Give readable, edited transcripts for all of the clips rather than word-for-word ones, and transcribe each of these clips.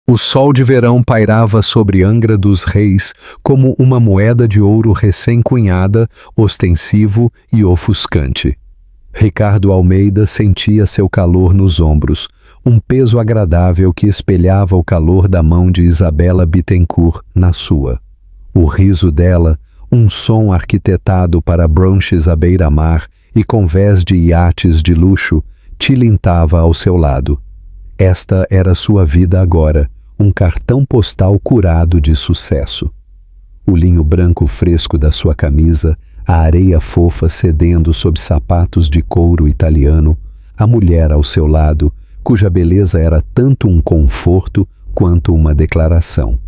O sol de verão pairava sobre Angra dos Reis como uma moeda de ouro recém-cunhada, ostensivo e ofuscante. Ricardo Almeida sentia seu calor nos ombros, um peso agradável que espelhava o calor da mão de Isabela Bittencourt na sua. O riso dela, um som arquitetado para brunches à beira-mar e convés de iates de luxo, tilintava ao seu lado. Esta era sua vida agora, um cartão postal curado de sucesso. O linho branco fresco da sua camisa, a areia fofa cedendo sob sapatos de couro italiano, a mulher ao seu lado, cuja beleza era tanto um conforto quanto uma declaração.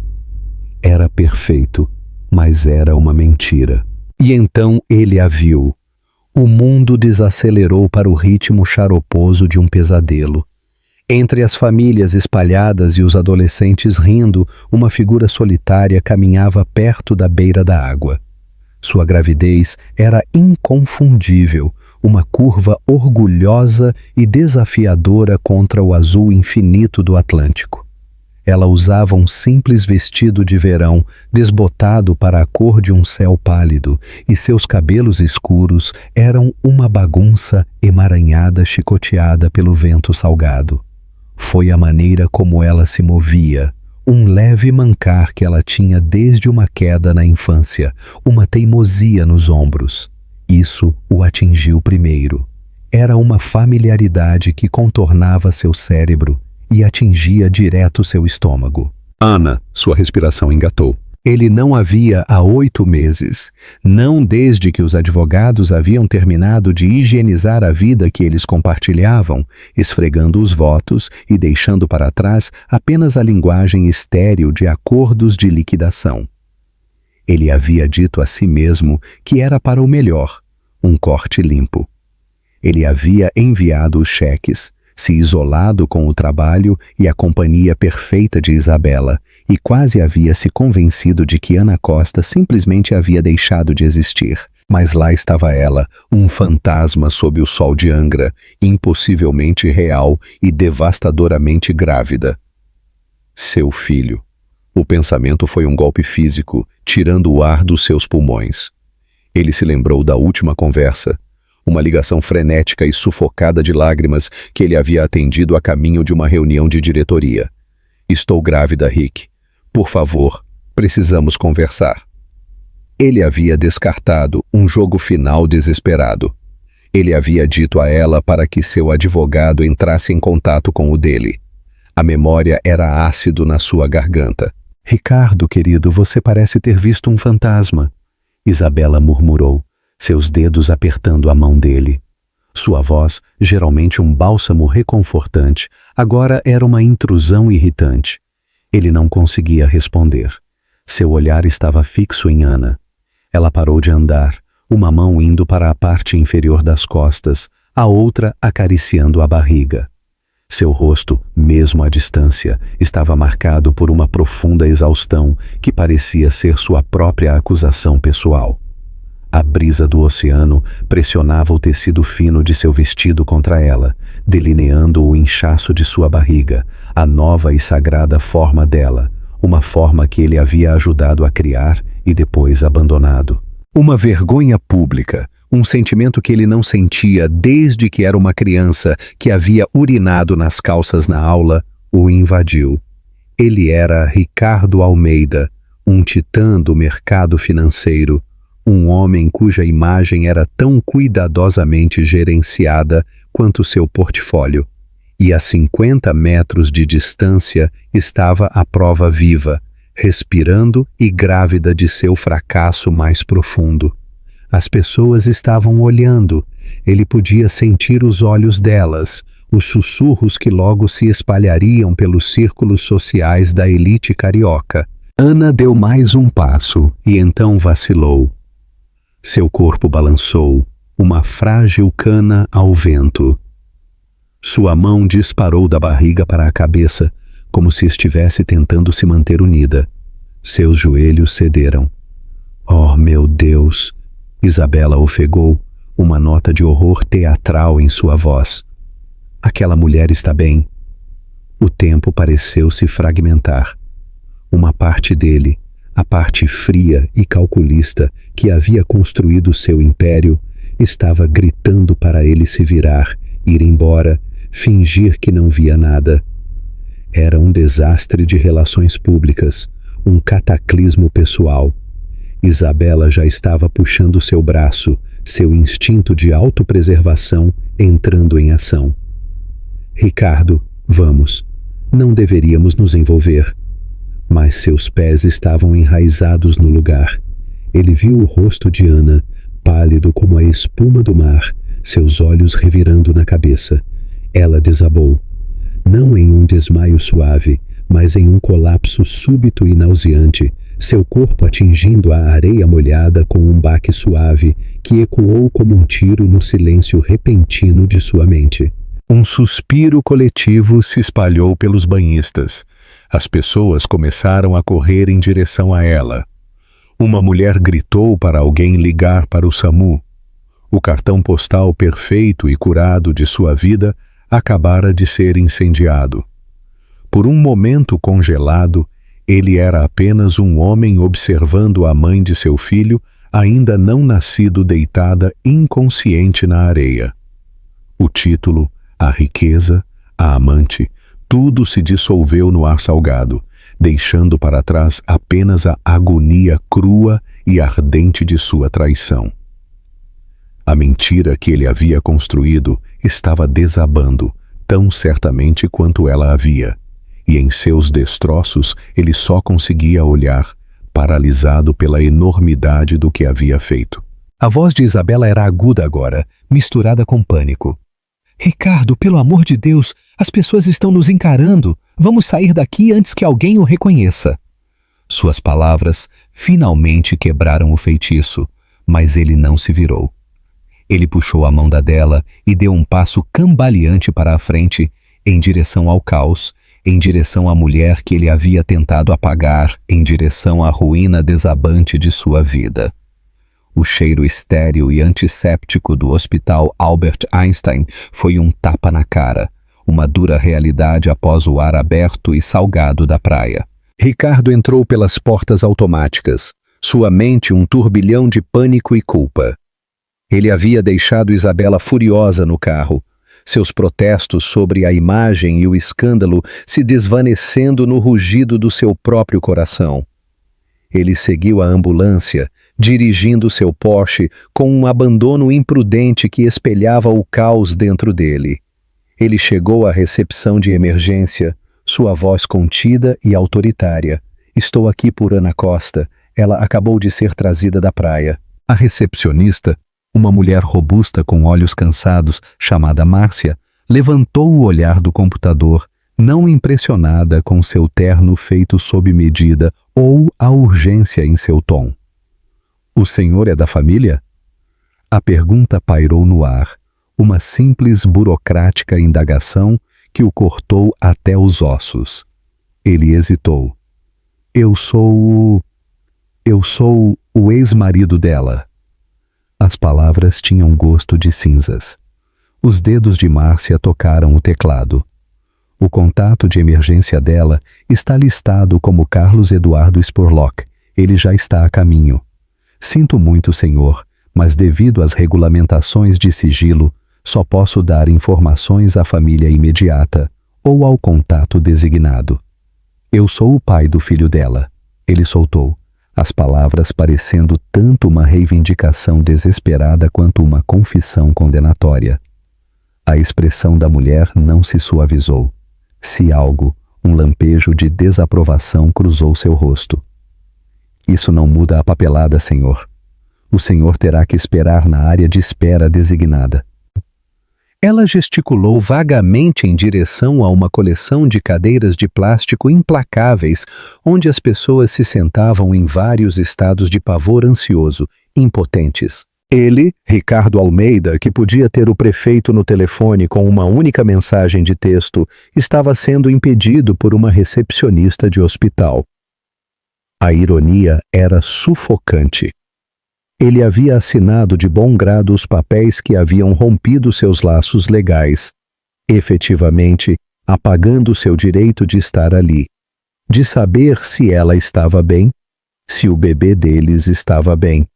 Era perfeito, mas era uma mentira. E então ele a viu. O mundo desacelerou para o ritmo xaroposo de um pesadelo. Entre as famílias espalhadas e os adolescentes rindo, uma figura solitária caminhava perto da beira da água. Sua gravidez era inconfundível, uma curva orgulhosa e desafiadora contra o azul infinito do Atlântico. Ela usava um simples vestido de verão, desbotado para a cor de um céu pálido, e seus cabelos escuros eram uma bagunça emaranhada chicoteada pelo vento salgado. Foi a maneira como ela se movia, um leve mancar que ela tinha desde uma queda na infância, uma teimosia nos ombros. Isso o atingiu primeiro. Era uma familiaridade que contornava seu cérebro e atingia direto seu estômago. Ana, sua respiração engatou. Ele não a via há 8 meses, não desde que os advogados haviam terminado de higienizar a vida que eles compartilhavam, esfregando os votos e deixando para trás apenas a linguagem estéril de acordos de liquidação. Ele havia dito a si mesmo que era para o melhor, um corte limpo. Ele havia enviado os cheques, se isolado com o trabalho e a companhia perfeita de Isabela, e quase havia se convencido de que Ana Costa simplesmente havia deixado de existir. Mas lá estava ela, um fantasma sob o sol de Angra, impossivelmente real e devastadoramente grávida. Seu filho. O pensamento foi um golpe físico, tirando o ar dos seus pulmões. Ele se lembrou da última conversa, uma ligação frenética e sufocada de lágrimas que ele havia atendido a caminho de uma reunião de diretoria. Estou grávida, Rick. Por favor, precisamos conversar. Ele havia descartado um jogo final desesperado. Ele havia dito a ela para que seu advogado entrasse em contato com o dele. A memória era ácido na sua garganta. Ricardo, querido, você parece ter visto um fantasma. Isabela murmurou, seus dedos apertando a mão dele. Sua voz, geralmente um bálsamo reconfortante, agora era uma intrusão irritante. Ele não conseguia responder. Seu olhar estava fixo em Ana. Ela parou de andar, uma mão indo para a parte inferior das costas, a outra acariciando a barriga. Seu rosto, mesmo à distância, estava marcado por uma profunda exaustão que parecia ser sua própria acusação pessoal. A brisa do oceano pressionava o tecido fino de seu vestido contra ela, delineando o inchaço de sua barriga, a nova e sagrada forma dela, uma forma que ele havia ajudado a criar e depois abandonado. Uma vergonha pública, um sentimento que ele não sentia desde que era uma criança que havia urinado nas calças na aula, o invadiu. Ele era Ricardo Almeida, um titã do mercado financeiro, um homem cuja imagem era tão cuidadosamente gerenciada quanto seu portfólio. E a 50 metros de distância estava a prova viva, respirando e grávida de seu fracasso mais profundo. As pessoas estavam olhando. Ele podia sentir os olhos delas, os sussurros que logo se espalhariam pelos círculos sociais da elite carioca. Ana deu mais um passo e então vacilou. Seu corpo balançou, uma frágil cana ao vento. Sua mão disparou da barriga para a cabeça, como se estivesse tentando se manter unida. Seus joelhos cederam. Oh, meu Deus! Isabela ofegou, uma nota de horror teatral em sua voz. Aquela mulher está bem. O tempo pareceu se fragmentar. Uma parte dele, a parte fria e calculista que havia construído seu império, estava gritando para ele se virar, ir embora, fingir que não via nada. Era um desastre de relações públicas, um cataclismo pessoal. Isabela já estava puxando seu braço, seu instinto de autopreservação entrando em ação. Ricardo, vamos. Não deveríamos nos envolver. Mas seus pés estavam enraizados no lugar. Ele viu o rosto de Ana, pálido como a espuma do mar, seus olhos revirando na cabeça. Ela desabou. Não em um desmaio suave, mas em um colapso súbito e nauseante, seu corpo atingindo a areia molhada com um baque suave que ecoou como um tiro no silêncio repentino de sua mente. Um suspiro coletivo se espalhou pelos banhistas. As pessoas começaram a correr em direção a ela. Uma mulher gritou para alguém ligar para o SAMU. O cartão postal perfeito e curado de sua vida acabara de ser incendiado. Por um momento congelado, ele era apenas um homem observando a mãe de seu filho, ainda não nascido, deitada inconsciente na areia. O título, a riqueza, a amante, tudo se dissolveu no ar salgado, deixando para trás apenas a agonia crua e ardente de sua traição. A mentira que ele havia construído estava desabando, tão certamente quanto ela havia, e em seus destroços ele só conseguia olhar, paralisado pela enormidade do que havia feito. A voz de Isabela era aguda agora, misturada com pânico. Ricardo, pelo amor de Deus, as pessoas estão nos encarando. Vamos sair daqui antes que alguém o reconheça. Suas palavras finalmente quebraram o feitiço, mas ele não se virou. Ele puxou a mão da dela e deu um passo cambaleante para a frente, em direção ao caos, em direção à mulher que ele havia tentado apagar, em direção à ruína desabante de sua vida. O cheiro estéril e antisséptico do Hospital Albert Einstein foi um tapa na cara, uma dura realidade após o ar aberto e salgado da praia. Ricardo entrou pelas portas automáticas, sua mente um turbilhão de pânico e culpa. Ele havia deixado Isabela furiosa no carro, seus protestos sobre a imagem e o escândalo se desvanecendo no rugido do seu próprio coração. Ele seguiu a ambulância, dirigindo seu Porsche com um abandono imprudente que espelhava o caos dentro dele. Ele chegou à recepção de emergência, sua voz contida e autoritária. "Estou aqui por Ana Costa. Ela acabou de ser trazida da praia." A recepcionista, uma mulher robusta com olhos cansados, chamada Márcia, levantou o olhar do computador, não impressionada com seu terno feito sob medida ou a urgência em seu tom. "O senhor é da família?" A pergunta pairou no ar, uma simples burocrática indagação que o cortou até os ossos. Ele hesitou. Eu sou o ex-marido dela." As palavras tinham gosto de cinzas. Os dedos de Márcia tocaram o teclado. O contato de emergência dela está listado como Carlos Eduardo Spurlock. Ele já está a caminho. "Sinto muito, senhor, mas devido às regulamentações de sigilo, só posso dar informações à família imediata ou ao contato designado." "Eu sou o pai do filho dela." Ele soltou, as palavras parecendo tanto uma reivindicação desesperada quanto uma confissão condenatória. A expressão da mulher não se suavizou. Se algo, um lampejo de desaprovação cruzou seu rosto. "Isso não muda a papelada, senhor. O senhor terá que esperar na área de espera designada." Ela gesticulou vagamente em direção a uma coleção de cadeiras de plástico implacáveis, onde as pessoas se sentavam em vários estados de pavor ansioso, impotentes. Ele, Ricardo Almeida, que podia ter o prefeito no telefone com uma única mensagem de texto, estava sendo impedido por uma recepcionista de hospital. A ironia era sufocante. Ele havia assinado de bom grado os papéis que haviam rompido seus laços legais. Efetivamente, apagando seu direito de estar ali, de saber se ela estava bem, se o bebê deles estava bem.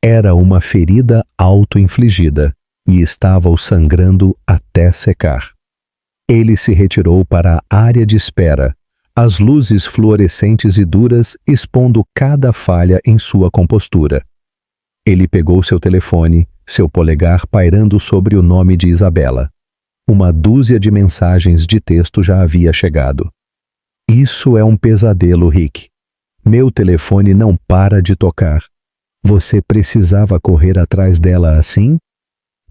Era uma ferida auto-infligida e estava-o sangrando até secar. Ele se retirou para a área de espera, as luzes fluorescentes e duras expondo cada falha em sua compostura. Ele pegou seu telefone, seu polegar pairando sobre o nome de Isabela. Uma dúzia de mensagens de texto já havia chegado. Isso é um pesadelo, Rick. Meu telefone não para de tocar. Você precisava correr atrás dela assim?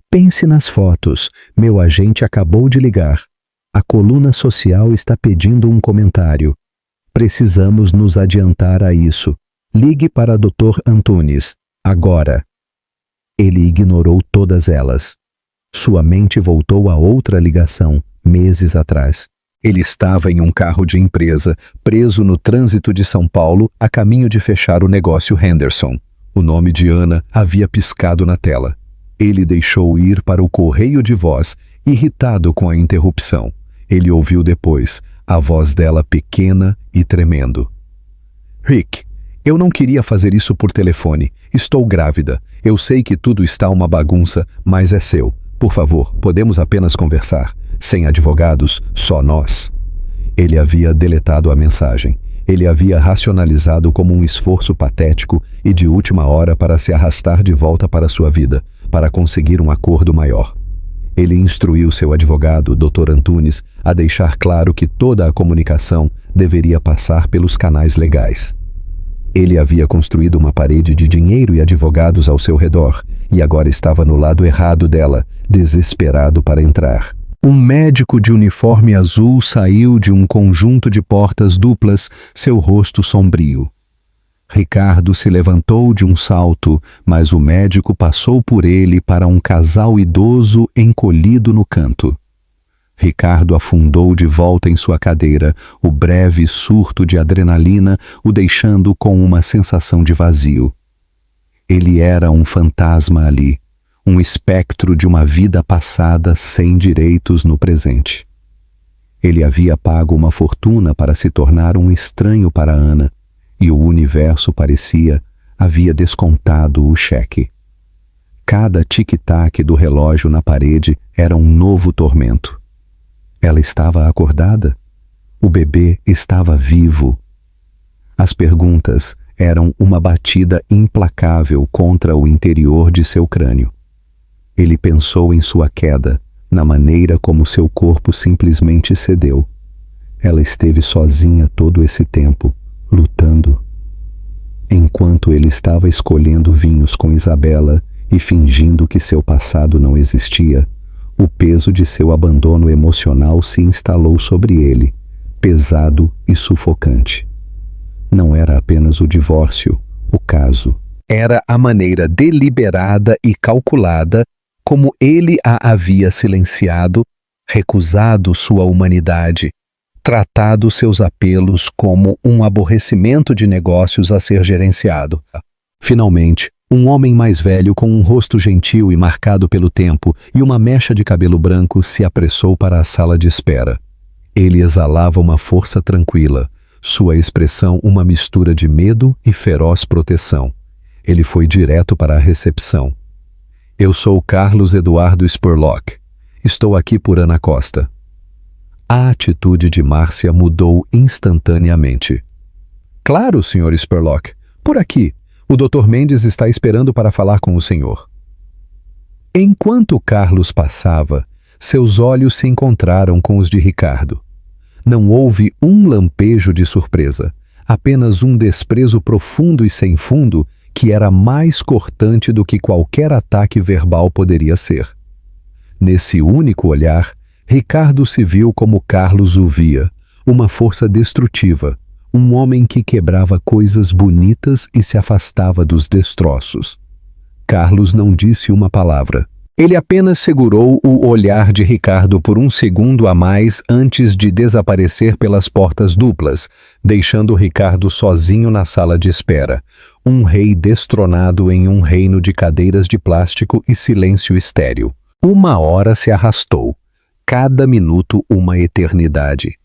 Pense nas fotos. Meu agente acabou de ligar. A coluna social está pedindo um comentário. Precisamos nos adiantar a isso. Ligue para Dr. Antunes, agora. Ele ignorou todas elas. Sua mente voltou a outra ligação, meses atrás. Ele estava em um carro de empresa, preso no trânsito de São Paulo, a caminho de fechar o negócio Henderson. O nome de Ana havia piscado na tela. Ele deixou ir para o correio de voz, irritado com a interrupção. Ele ouviu depois, a voz dela pequena e tremendo. Rick, eu não queria fazer isso por telefone. Estou grávida. Eu sei que tudo está uma bagunça, mas é seu. Por favor, podemos apenas conversar. Sem advogados, só nós. Ele havia deletado a mensagem. Ele havia racionalizado como um esforço patético e de última hora para se arrastar de volta para sua vida, para conseguir um acordo maior. Ele instruiu seu advogado, Dr. Antunes, a deixar claro que toda a comunicação deveria passar pelos canais legais. Ele havia construído uma parede de dinheiro e advogados ao seu redor, e agora estava no lado errado dela, desesperado para entrar. Um médico de uniforme azul saiu de um conjunto de portas duplas, seu rosto sombrio. Ricardo se levantou de um salto, mas o médico passou por ele para um casal idoso encolhido no canto. Ricardo afundou de volta em sua cadeira, o breve surto de adrenalina o deixando com uma sensação de vazio. Ele era um fantasma ali, um espectro de uma vida passada sem direitos no presente. Ele havia pago uma fortuna para se tornar um estranho para Ana, e o universo parecia havia descontado o cheque. Cada tic-tac do relógio na parede era um novo tormento. Ela estava acordada? O bebê estava vivo. As perguntas eram uma batida implacável contra o interior de seu crânio. Ele pensou em sua queda, na maneira como seu corpo simplesmente cedeu. Ela esteve sozinha todo esse tempo, lutando. Enquanto ele estava escolhendo vinhos com Isabela e fingindo que seu passado não existia, o peso de seu abandono emocional se instalou sobre ele, pesado e sufocante. Não era apenas o divórcio, o caso. Era a maneira deliberada e calculada como ele a havia silenciado, recusado sua humanidade, tratado seus apelos como um aborrecimento de negócios a ser gerenciado. Finalmente, um homem mais velho com um rosto gentil e marcado pelo tempo e uma mecha de cabelo branco se apressou para a sala de espera. Ele exalava uma força tranquila, sua expressão uma mistura de medo e feroz proteção. Ele foi direto para a recepção. Eu sou Carlos Eduardo Spurlock. Estou aqui por Ana Costa. A atitude de Márcia mudou instantaneamente. Claro, Sr. Spurlock. Por aqui. O Dr. Mendes está esperando para falar com o senhor. Enquanto Carlos passava, seus olhos se encontraram com os de Ricardo. Não houve um lampejo de surpresa, apenas um desprezo profundo e sem fundo que era mais cortante do que qualquer ataque verbal poderia ser. Nesse único olhar, Ricardo se viu como Carlos o via, uma força destrutiva, um homem que quebrava coisas bonitas e se afastava dos destroços. Carlos não disse uma palavra. Ele apenas segurou o olhar de Ricardo por um segundo a mais antes de desaparecer pelas portas duplas, deixando Ricardo sozinho na sala de espera, um rei destronado em um reino de cadeiras de plástico e silêncio estéril. 1 hora se arrastou. cada minuto uma eternidade.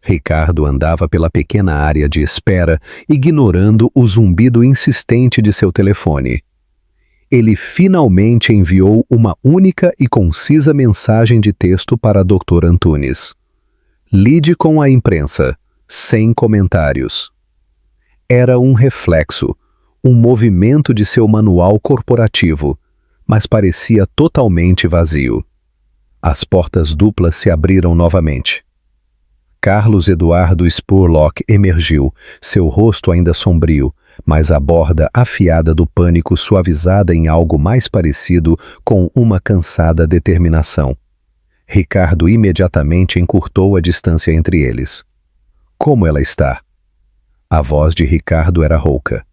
Ricardo andava pela pequena área de espera, ignorando o zumbido insistente de seu telefone. Ele finalmente enviou uma única e concisa mensagem de texto para Dr. Antunes. Lide com a imprensa, sem comentários. Era um reflexo, um movimento de seu manual corporativo, mas parecia totalmente vazio. As portas duplas se abriram novamente. Carlos Eduardo Spurlock emergiu, seu rosto ainda sombrio, mas a borda afiada do pânico suavizada em algo mais parecido com uma cansada determinação. Ricardo imediatamente encurtou a distância entre eles. Como ela está? A voz de Ricardo era rouca.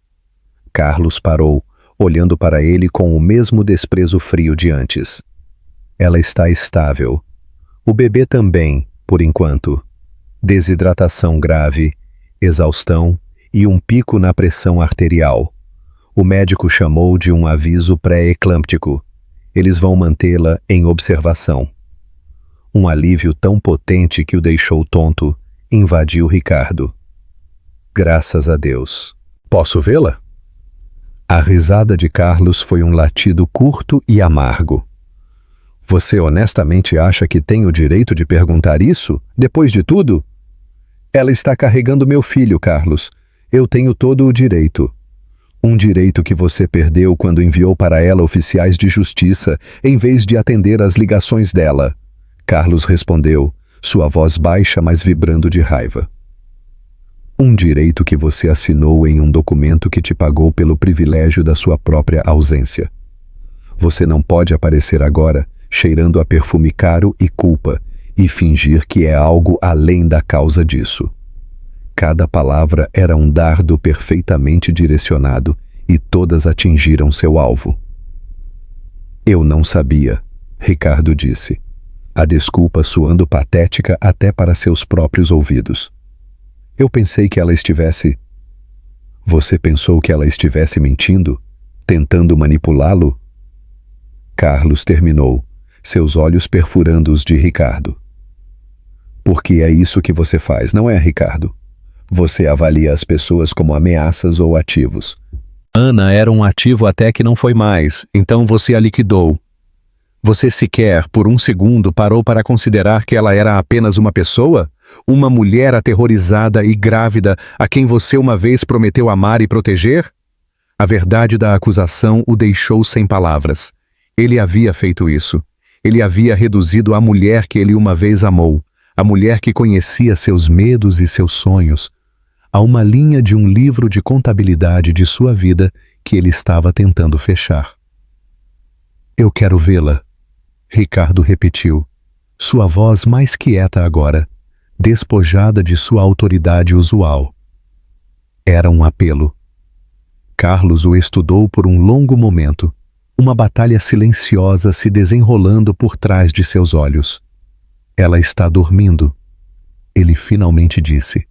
Carlos parou, olhando para ele com o mesmo desprezo frio de antes. Ela está estável. O bebê também, por enquanto. Desidratação grave, exaustão e um pico na pressão arterial. O médico chamou de um aviso pré-eclâmptico. Eles vão mantê-la em observação. Um alívio tão potente que o deixou tonto invadiu Ricardo. Graças a Deus. Posso vê-la? A risada de Carlos foi um latido curto e amargo. Você honestamente acha que tem o direito de perguntar isso, depois de tudo? Ela está carregando meu filho, Carlos. Eu tenho todo o direito. Um direito que você perdeu quando enviou para ela oficiais de justiça, em vez de atender às ligações dela. Carlos respondeu, sua voz baixa, mas vibrando de raiva. Um direito que você assinou em um documento que te pagou pelo privilégio da sua própria ausência. Você não pode aparecer agora, cheirando a perfume caro e culpa, e fingir que é algo além da causa disso. Cada palavra era um dardo perfeitamente direcionado, e todas atingiram seu alvo. Eu não sabia, Ricardo disse, a desculpa soando patética até para seus próprios ouvidos. Eu pensei que ela estivesse... Você pensou que ela estivesse mentindo? Tentando manipulá-lo? Carlos terminou, seus olhos perfurando os de Ricardo. Porque é isso que você faz, não é, Ricardo? Você avalia as pessoas como ameaças ou ativos. Ana era um ativo até que não foi mais, então você a liquidou. Você sequer, por um segundo, parou para considerar que ela era apenas uma pessoa? Uma mulher aterrorizada e grávida a quem você uma vez prometeu amar e proteger? A verdade da acusação o deixou sem palavras. Ele havia feito isso. Ele havia reduzido a mulher que ele uma vez amou, a mulher que conhecia seus medos e seus sonhos, a uma linha de um livro de contabilidade de sua vida que ele estava tentando fechar. Eu quero vê-la, Ricardo repetiu, sua voz mais quieta agora, despojada de sua autoridade usual. Era um apelo. Carlos o estudou por um longo momento, uma batalha silenciosa se desenrolando por trás de seus olhos. Ela está dormindo, ele finalmente disse.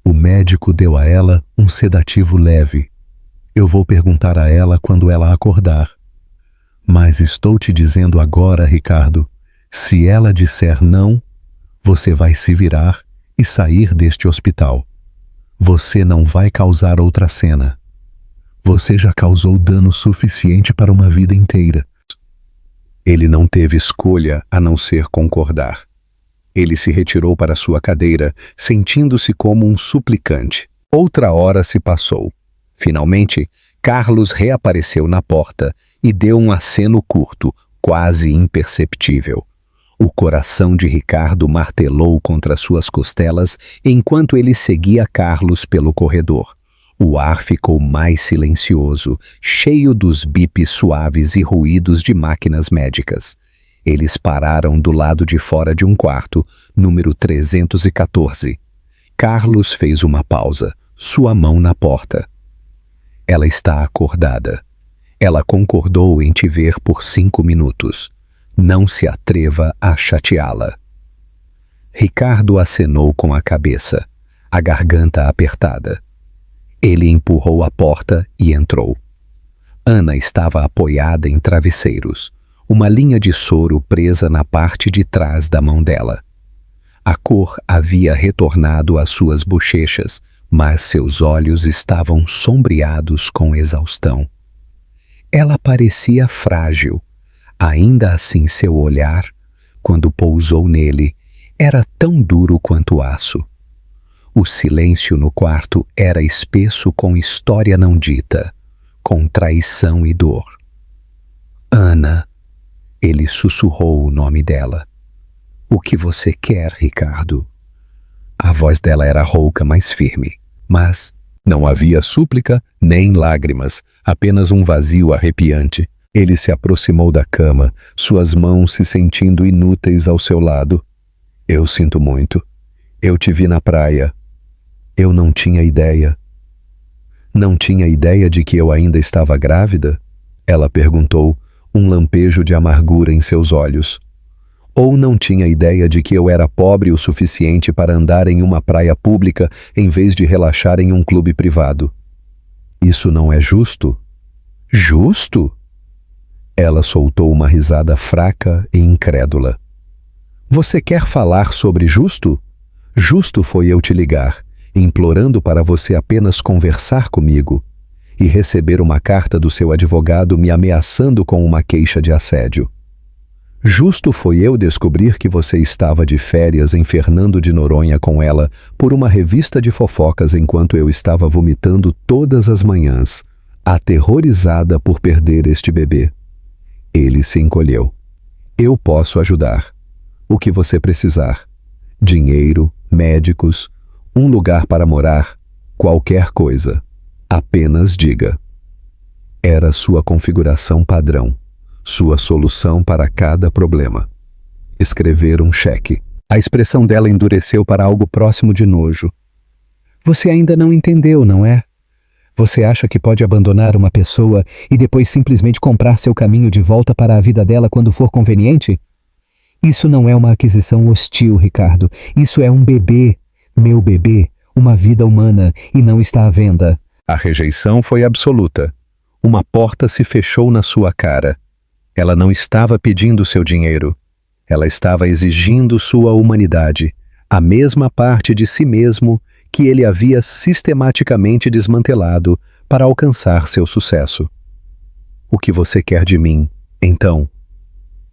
O médico deu a ela um sedativo leve. Eu vou perguntar a ela quando ela acordar. Mas estou te dizendo agora, Ricardo, se ela disser não, você vai se virar e sair deste hospital. Você não vai causar outra cena. Você já causou dano suficiente para uma vida inteira. Ele não teve escolha a não ser concordar. Ele se retirou para sua cadeira, sentindo-se como um suplicante. Outra hora se passou. Finalmente, Carlos reapareceu na porta e deu um aceno curto, quase imperceptível. O coração de Ricardo martelou contra suas costelas enquanto ele seguia Carlos pelo corredor. O ar ficou mais silencioso, cheio dos bips suaves e ruídos de máquinas médicas. Eles pararam do lado de fora de um quarto, número 314. Carlos fez uma pausa, sua mão na porta. Ela está acordada. Ela concordou em te ver por 5 minutos. Não se atreva a chateá-la. Ricardo acenou com a cabeça, a garganta apertada. Ele empurrou a porta e entrou. Ana estava apoiada em travesseiros. uma linha de soro presa na parte de trás da mão dela. A cor havia retornado às suas bochechas, mas seus olhos estavam sombreados com exaustão. Ela parecia frágil. Ainda assim, seu olhar, quando pousou nele, era tão duro quanto aço. O silêncio no quarto era espesso com história não dita, com traição e dor. Ana, ele sussurrou o nome dela. O que você quer, Ricardo? A voz dela era rouca, mas firme. Mas não havia súplica nem lágrimas, apenas um vazio arrepiante. Ele se aproximou da cama, suas mãos se sentindo inúteis ao seu lado. Eu sinto muito. Eu te vi na praia. Eu não tinha ideia. Não tinha ideia de que eu ainda estava grávida? Ela perguntou, um lampejo de amargura em seus olhos. Ou não tinha ideia de que eu era pobre o suficiente para andar em uma praia pública em vez de relaxar em um clube privado? Isso não é justo? Justo? Ela soltou uma risada fraca e incrédula. Você quer falar sobre justo? Justo foi eu te ligar, implorando para você apenas conversar comigo e receber uma carta do seu advogado me ameaçando com uma queixa de assédio. Justo foi eu descobrir que você estava de férias em Fernando de Noronha com ela por uma revista de fofocas enquanto eu estava vomitando todas as manhãs, aterrorizada por perder este bebê. Ele se encolheu. Eu posso ajudar. O que você precisar. Dinheiro, médicos, um lugar para morar, qualquer coisa. Apenas diga. Era sua configuração padrão. Sua solução para cada problema. Escrever um cheque. A expressão dela endureceu para algo próximo de nojo. Você ainda não entendeu, não é? Você acha que pode abandonar uma pessoa e depois simplesmente comprar seu caminho de volta para a vida dela quando for conveniente? Isso não é uma aquisição hostil, Ricardo. Isso é um bebê, meu bebê, uma vida humana, e não está à venda. A rejeição foi absoluta. Uma porta se fechou na sua cara. Ela não estava pedindo seu dinheiro. Ela estava exigindo sua humanidade, a mesma parte de si mesmo que ele havia sistematicamente desmantelado para alcançar seu sucesso. O que você quer de mim, então?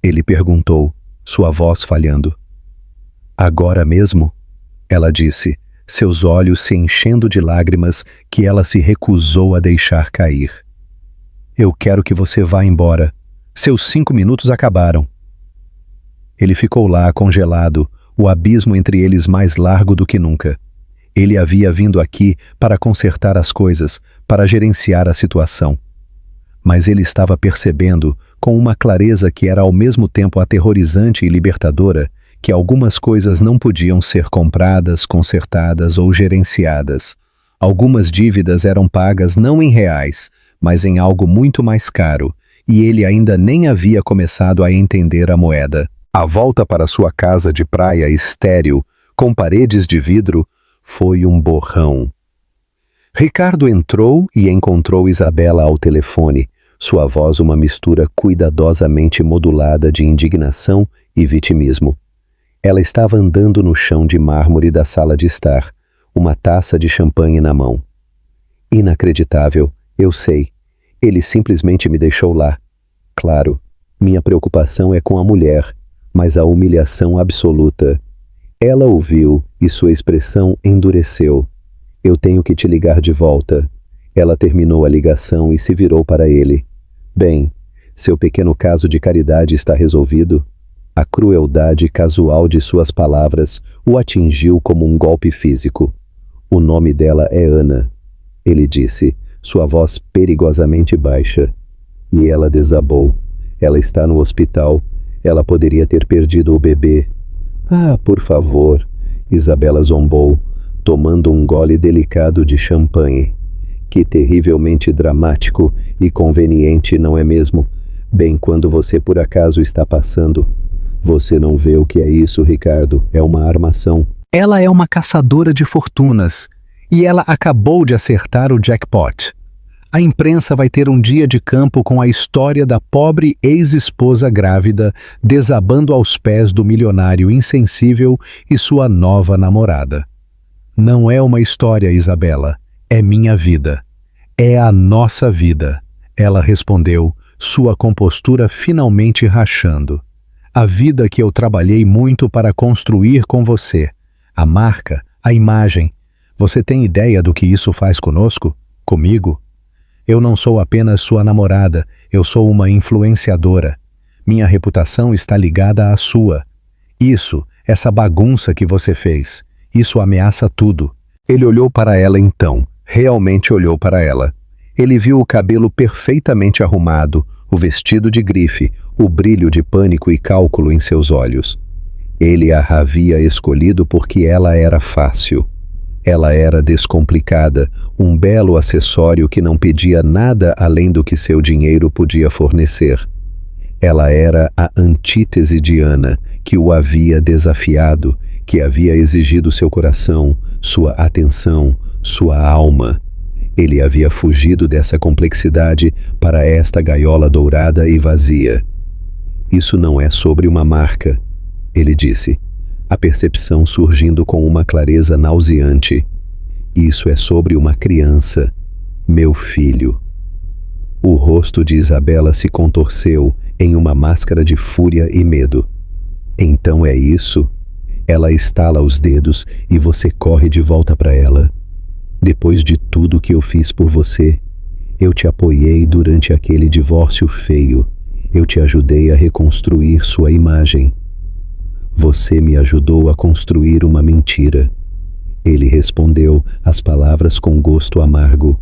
Ele perguntou, sua voz falhando. Agora mesmo? Ela disse, seus olhos se enchendo de lágrimas que ela se recusou a deixar cair. Eu quero que você vá embora. Seus 5 minutos acabaram. Ele ficou lá, congelado, o abismo entre eles mais largo do que nunca. Ele havia vindo aqui para consertar as coisas, para gerenciar a situação. Mas ele estava percebendo, com uma clareza que era ao mesmo tempo aterrorizante e libertadora, que algumas coisas não podiam ser compradas, consertadas ou gerenciadas. Algumas dívidas eram pagas não em reais, mas em algo muito mais caro, e ele ainda nem havia começado a entender a moeda. A volta para sua casa de praia estéril, com paredes de vidro, foi um borrão. Ricardo entrou e encontrou Isabela ao telefone, sua voz uma mistura cuidadosamente modulada de indignação e vitimismo. Ela estava andando no chão de mármore da sala de estar, uma taça de champanhe na mão. Inacreditável, eu sei. Ele simplesmente me deixou lá. Claro, minha preocupação é com a mulher, mas a humilhação absoluta. Ela ouviu e sua expressão endureceu. Eu tenho que te ligar de volta. Ela terminou a ligação e se virou para ele. Bem, seu pequeno caso de caridade está resolvido? A crueldade casual de suas palavras o atingiu como um golpe físico. O nome dela é Ana, ele disse, sua voz perigosamente baixa. E ela desabou. Ela está no hospital. Ela poderia ter perdido o bebê. Ah, por favor, Isabela zombou, tomando um gole delicado de champanhe. Que terrivelmente dramático e conveniente, não é mesmo? Bem, quando você por acaso está passando. Você não vê o que é isso, Ricardo? É uma armação. Ela é uma caçadora de fortunas. E ela acabou de acertar o jackpot. A imprensa vai ter um dia de campo com a história da pobre ex-esposa grávida desabando aos pés do milionário insensível e sua nova namorada. Não é uma história, Isabela. É minha vida. É a nossa vida, ela respondeu, sua compostura finalmente rachando. A vida que eu trabalhei muito para construir com você. A marca, a imagem. Você tem ideia do que isso faz conosco? Comigo? Eu não sou apenas sua namorada, eu sou uma influenciadora. Minha reputação está ligada à sua. Isso, essa bagunça que você fez, isso ameaça tudo. Ele olhou para ela então, realmente olhou para ela. Ele viu o cabelo perfeitamente arrumado, o vestido de grife, o brilho de pânico e cálculo em seus olhos. Ele a havia escolhido porque ela era fácil. Ela era descomplicada, um belo acessório que não pedia nada além do que seu dinheiro podia fornecer. Ela era a antítese de Ana, que o havia desafiado, que havia exigido seu coração, sua atenção, sua alma. Ele havia fugido dessa complexidade para esta gaiola dourada e vazia. Isso não é sobre uma marca, ele disse, a percepção surgindo com uma clareza nauseante. Isso é sobre uma criança, meu filho. O rosto de Isabela se contorceu em uma máscara de fúria e medo. Então é isso? Ela estala os dedos e você corre de volta para ela. Depois de tudo que eu fiz por você, eu te apoiei durante aquele divórcio feio. Eu te ajudei a reconstruir sua imagem. Você me ajudou a construir uma mentira. Ele respondeu as palavras com gosto amargo.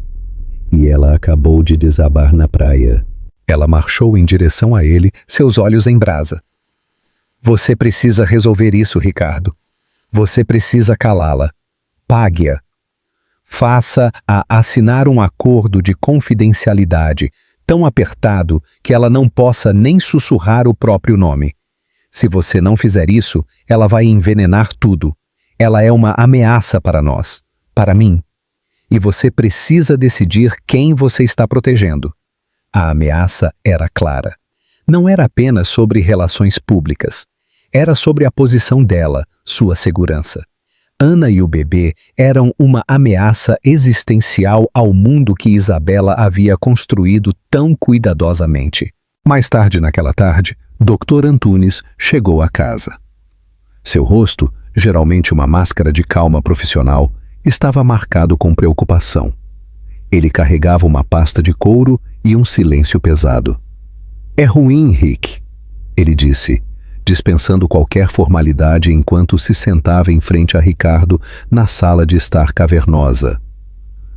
E ela acabou de desabar na praia. Ela marchou em direção a ele, seus olhos em brasa. Você precisa resolver isso, Ricardo. Você precisa calá-la. Pague-a. Faça-a assinar um acordo de confidencialidade tão apertado que ela não possa nem sussurrar o próprio nome. Se você não fizer isso, ela vai envenenar tudo. Ela é uma ameaça para nós, para mim. E você precisa decidir quem você está protegendo. A ameaça era clara. Não era apenas sobre relações públicas. Era sobre a posição dela, sua segurança. Ana e o bebê eram uma ameaça existencial ao mundo que Isabela havia construído tão cuidadosamente. Mais tarde naquela tarde, Dr. Antunes chegou à casa. Seu rosto, geralmente uma máscara de calma profissional, estava marcado com preocupação. Ele carregava uma pasta de couro e um silêncio pesado. É ruim, Rick, ele disse, dispensando qualquer formalidade enquanto se sentava em frente a Ricardo na sala de estar cavernosa.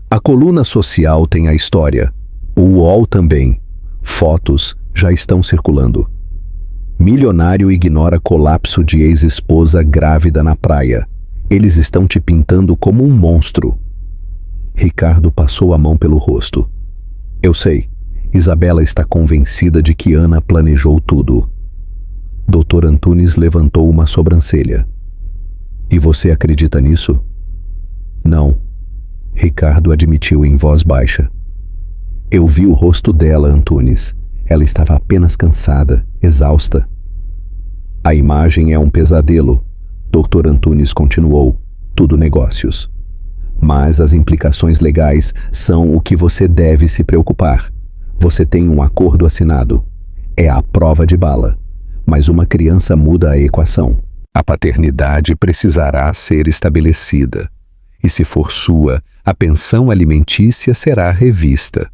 A coluna social tem a história, o UOL também. Fotos já estão circulando. Milionário ignora colapso de ex-esposa grávida na praia. Eles estão te pintando como um monstro. Ricardo passou a mão pelo rosto. Eu sei, Isabela está convencida de que Ana planejou tudo. Dr. Antunes levantou uma sobrancelha. E você acredita nisso? Não, Ricardo admitiu em voz baixa. Eu vi o rosto dela, Antunes. Ela estava apenas cansada, exausta. A imagem é um pesadelo, Dr. Antunes continuou, tudo negócios. Mas as implicações legais são o que você deve se preocupar. Você tem um acordo assinado. É a prova de bala. Mas uma criança muda a equação. A paternidade precisará ser estabelecida. E se for sua, a pensão alimentícia será revista.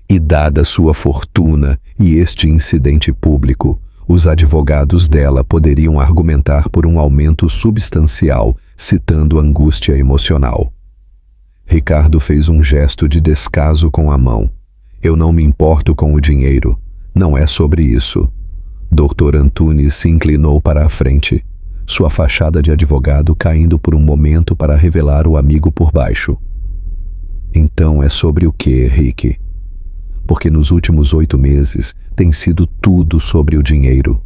E dada sua fortuna e este incidente público, os advogados dela poderiam argumentar por um aumento substancial, citando angústia emocional. Ricardo fez um gesto de descaso com a mão. Eu não me importo com o dinheiro. Não é sobre isso. Dr. Antunes se inclinou para a frente, sua fachada de advogado caindo por um momento para revelar o amigo por baixo. Então é sobre o quê, Rick? Porque nos últimos 8 meses tem sido tudo sobre o dinheiro.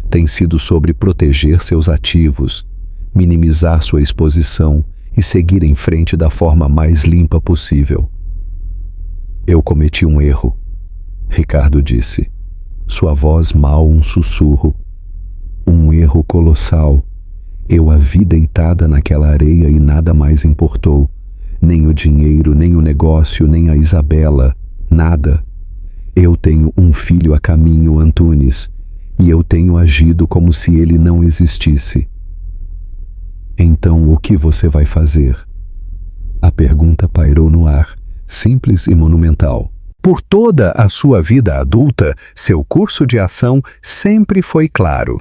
Tem sido sobre proteger seus ativos, minimizar sua exposição e seguir em frente da forma mais limpa possível. Eu cometi um erro, Ricardo disse, sua voz mal um sussurro. Um erro colossal. Eu a vi deitada naquela areia e nada mais importou. Nem o dinheiro, nem o negócio, nem a Isabela. Nada. Eu tenho um filho a caminho, Antunes, e eu tenho agido como se ele não existisse. Então, o que você vai fazer? A pergunta pairou no ar, simples e monumental. Por toda a sua vida adulta, seu curso de ação sempre foi claro.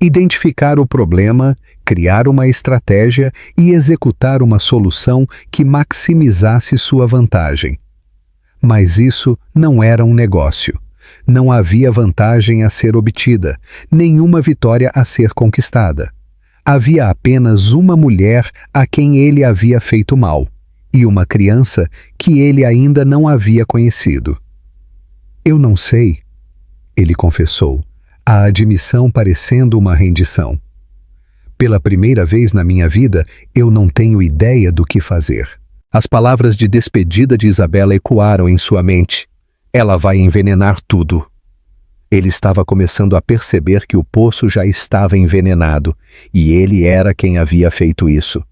Identificar o problema, criar uma estratégia e executar uma solução que maximizasse sua vantagem. Mas isso não era um negócio. Não havia vantagem a ser obtida, nenhuma vitória a ser conquistada. Havia apenas uma mulher a quem ele havia feito mal, e uma criança que ele ainda não havia conhecido. Eu não sei, ele confessou, a admissão parecendo uma rendição. Pela primeira vez na minha vida, eu não tenho ideia do que fazer. As palavras de despedida de Isabela ecoaram em sua mente. Ela vai envenenar tudo. Ele estava começando a perceber que o poço já estava envenenado, e ele era quem havia feito isso.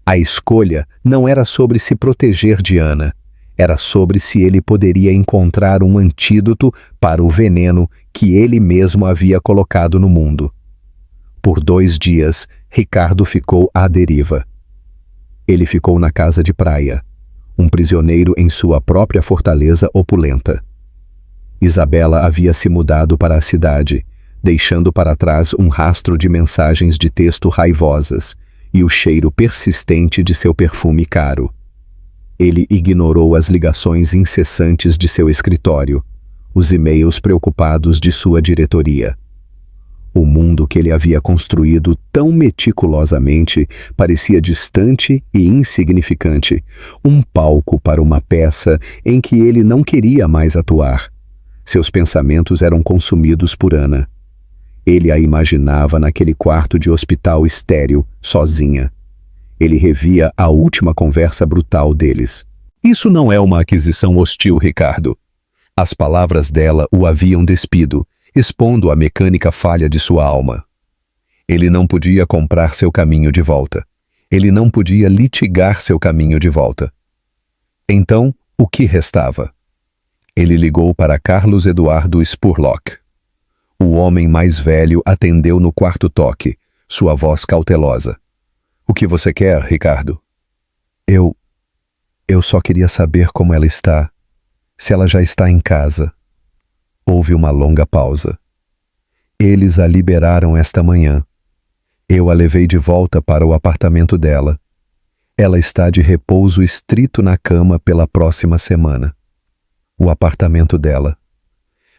A escolha não era sobre se proteger de Ana, era sobre se ele poderia encontrar um antídoto para o veneno que ele mesmo havia colocado no mundo. Por 2 dias, Ricardo ficou à deriva. Ele ficou na casa de praia, um prisioneiro em sua própria fortaleza opulenta. Isabela havia se mudado para a cidade, deixando para trás um rastro de mensagens de texto raivosas e o cheiro persistente de seu perfume caro. Ele ignorou as ligações incessantes de seu escritório, os e-mails preocupados de sua diretoria. O mundo que ele havia construído tão meticulosamente parecia distante e insignificante, um palco para uma peça em que ele não queria mais atuar. Seus pensamentos eram consumidos por Ana. Ele a imaginava naquele quarto de hospital estéril, sozinha. Ele revia a última conversa brutal deles. Isso não é uma aquisição hostil, Ricardo. As palavras dela o haviam despido, expondo a mecânica falha de sua alma. Ele não podia comprar seu caminho de volta. Ele não podia litigar seu caminho de volta. Então, o que restava? Ele ligou para Carlos Eduardo Spurlock. O homem mais velho atendeu no quarto toque, sua voz cautelosa. O que você quer, Ricardo? Eu só queria saber como ela está, se ela já está em casa. Houve uma longa pausa. Eles a liberaram esta manhã. Eu a levei de volta para o apartamento dela. Ela está de repouso estrito na cama pela próxima semana. O apartamento dela.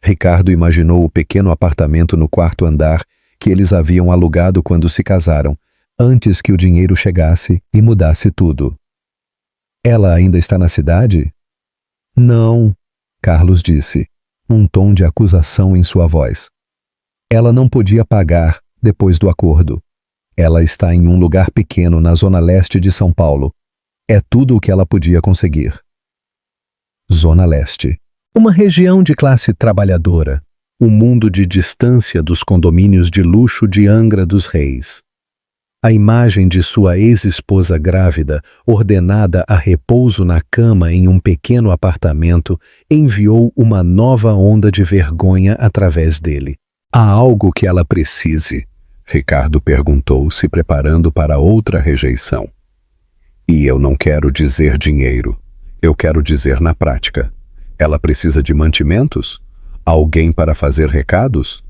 Ricardo imaginou o pequeno apartamento no 4º andar que eles haviam alugado quando se casaram, antes que o dinheiro chegasse e mudasse tudo. Ela ainda está na cidade? Não, Carlos disse, um tom de acusação em sua voz. Ela não podia pagar depois do acordo. Ela está em um lugar pequeno na zona leste de São Paulo. É tudo o que ela podia conseguir. Zona Leste. Uma região de classe trabalhadora, um mundo de distância dos condomínios de luxo de Angra dos Reis. A imagem de sua ex-esposa grávida, ordenada a repouso na cama em um pequeno apartamento, enviou uma nova onda de vergonha através dele. Há algo que ela precise? Ricardo perguntou, se preparando para outra rejeição. E eu não quero dizer dinheiro. Eu quero dizer na prática. Ela precisa de mantimentos? Alguém para fazer recados?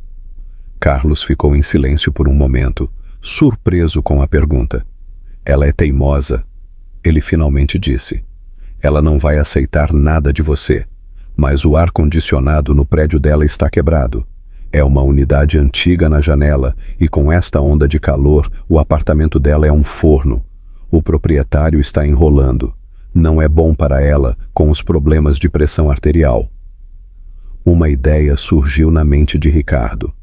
Carlos ficou em silêncio por um momento, surpreso com a pergunta. Ela é teimosa. Ele finalmente disse. Ela não vai aceitar nada de você, mas o ar-condicionado no prédio dela está quebrado. É uma unidade antiga na janela e com esta onda de calor, o apartamento dela é um forno. O proprietário está enrolando. Não é bom para ela com os problemas de pressão arterial. Uma ideia surgiu na mente de Ricardo.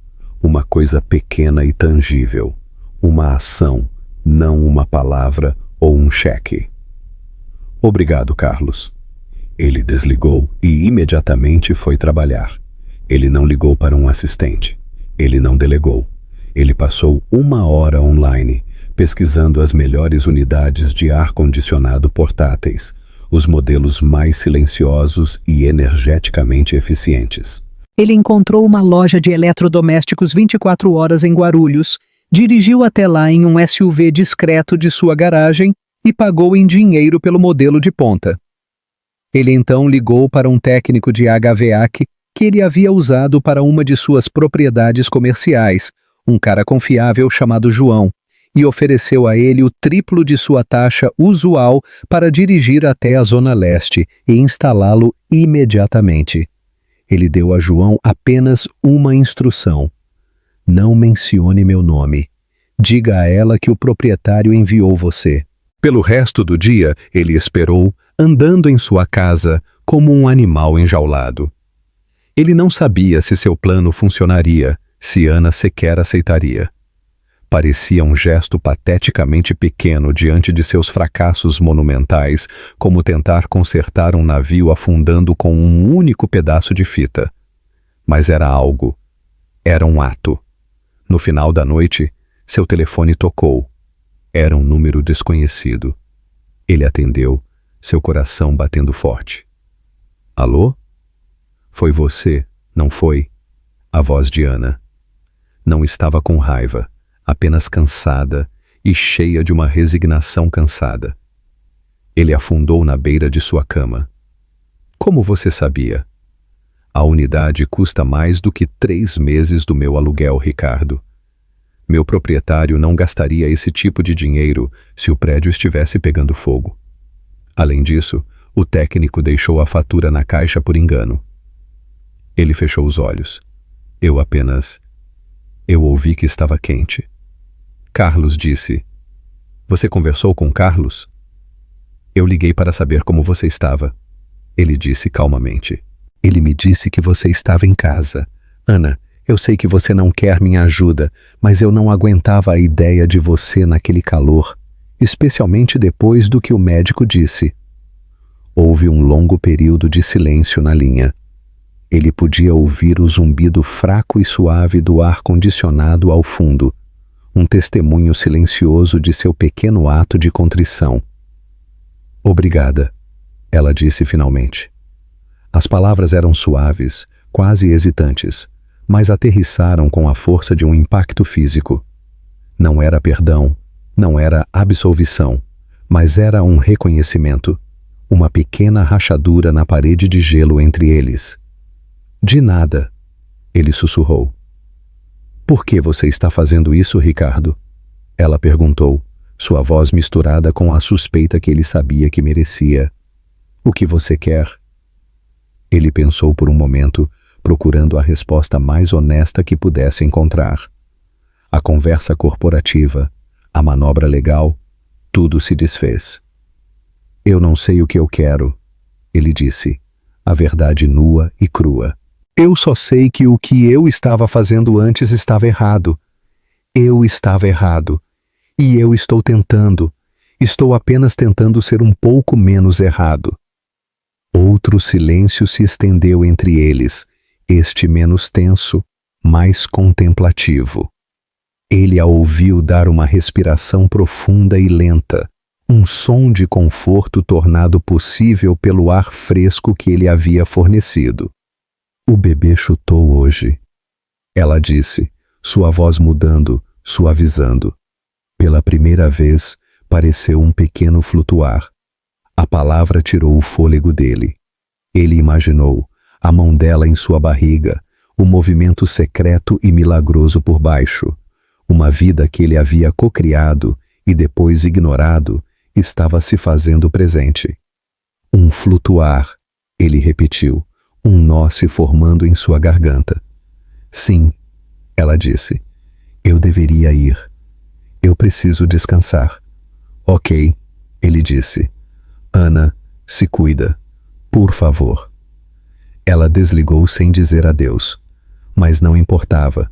Uma coisa pequena e tangível. Uma ação, não uma palavra ou um cheque. Obrigado, Carlos. Ele desligou e imediatamente foi trabalhar. Ele não ligou para um assistente. Ele não delegou. Ele passou 1 hora online, pesquisando as melhores unidades de ar-condicionado portáteis, os modelos mais silenciosos e energeticamente eficientes. Ele encontrou uma loja de eletrodomésticos 24 horas em Guarulhos, dirigiu até lá em um SUV discreto de sua garagem e pagou em dinheiro pelo modelo de ponta. Ele então ligou para um técnico de HVAC que ele havia usado para uma de suas propriedades comerciais, um cara confiável chamado João, e ofereceu a ele o triplo de sua taxa usual para dirigir até a Zona Leste e instalá-lo imediatamente. Ele deu a João apenas uma instrução: não mencione meu nome. Diga a ela que o proprietário enviou você. Pelo resto do dia, ele esperou, andando em sua casa como um animal enjaulado. Ele não sabia se seu plano funcionaria, se Ana sequer aceitaria. Parecia um gesto pateticamente pequeno diante de seus fracassos monumentais, como tentar consertar um navio afundando com um único pedaço de fita. Mas era algo. Era um ato. No final da noite, seu telefone tocou. Era um número desconhecido. Ele atendeu, seu coração batendo forte. Alô? Foi você, não foi? A voz de Ana. Não estava com raiva, apenas cansada e cheia de uma resignação cansada. Ele afundou na beira de sua cama. Como você sabia? A unidade custa mais do que 3 meses do meu aluguel, Ricardo. Meu proprietário não gastaria esse tipo de dinheiro se o prédio estivesse pegando fogo. Além disso, o técnico deixou a fatura na caixa por engano. Ele fechou os olhos. Eu ouvi que estava quente. Carlos disse: Você conversou com Carlos? Eu liguei para saber como você estava. Ele disse calmamente. Ele me disse que você estava em casa. Ana, eu sei que você não quer minha ajuda, mas eu não aguentava a ideia de você naquele calor, especialmente depois do que o médico disse. Houve um longo período de silêncio na linha. Ele podia ouvir o zumbido fraco e suave do ar-condicionado ao fundo, um testemunho silencioso de seu pequeno ato de contrição. Obrigada, ela disse finalmente. As palavras eram suaves, quase hesitantes, mas aterrissaram com a força de um impacto físico. Não era perdão, não era absolvição, mas era um reconhecimento, uma pequena rachadura na parede de gelo entre eles. De nada, ele sussurrou. Por que você está fazendo isso, Ricardo? Ela perguntou, sua voz misturada com a suspeita que ele sabia que merecia. O que você quer? Ele pensou por um momento, procurando a resposta mais honesta que pudesse encontrar. A conversa corporativa, a manobra legal, tudo se desfez. Eu não sei o que eu quero, ele disse, a verdade nua e crua. Eu só sei que o que eu estava fazendo antes estava errado. Eu estava errado. E eu estou apenas tentando ser um pouco menos errado. Outro silêncio se estendeu entre eles, este menos tenso, mais contemplativo. Ele a ouviu dar uma respiração profunda e lenta, um som de conforto tornado possível pelo ar fresco que ele havia fornecido. O bebê chutou hoje, ela disse, sua voz mudando, suavizando. Pela primeira vez, pareceu um pequeno flutuar. A palavra tirou o fôlego dele. Ele imaginou, a mão dela em sua barriga, o movimento secreto e milagroso por baixo. Uma vida que ele havia cocriado e depois ignorado, estava se fazendo presente. Um flutuar, ele repetiu, um nó se formando em sua garganta. Sim, ela disse, eu deveria ir. Eu preciso descansar. Ok, ele disse. Ana, se cuida. Por favor. Ela desligou sem dizer adeus. Mas não importava.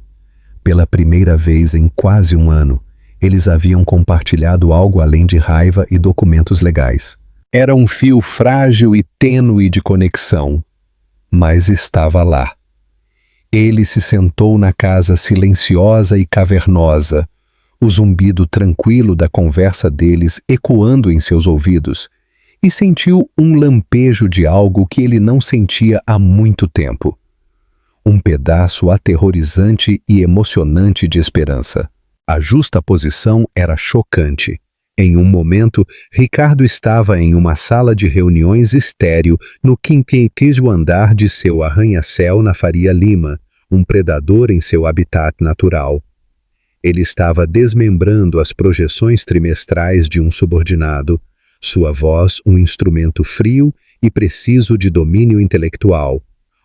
Pela primeira vez em quase um ano, eles haviam compartilhado algo além de raiva e documentos legais. Era um fio frágil e tênue de conexão, mas estava lá. Ele se sentou na casa silenciosa e cavernosa, o zumbido tranquilo da conversa deles ecoando em seus ouvidos, e sentiu um lampejo de algo que ele não sentia há muito tempo. Um pedaço aterrorizante e emocionante de esperança. A justaposição era chocante. Em um momento, Ricardo estava em uma sala de reuniões estéril no 15º andar de seu arranha-céu na Faria Lima, um predador em seu habitat natural. Ele estava desmembrando as projeções trimestrais de um subordinado, sua voz um instrumento frio e preciso de domínio intelectual.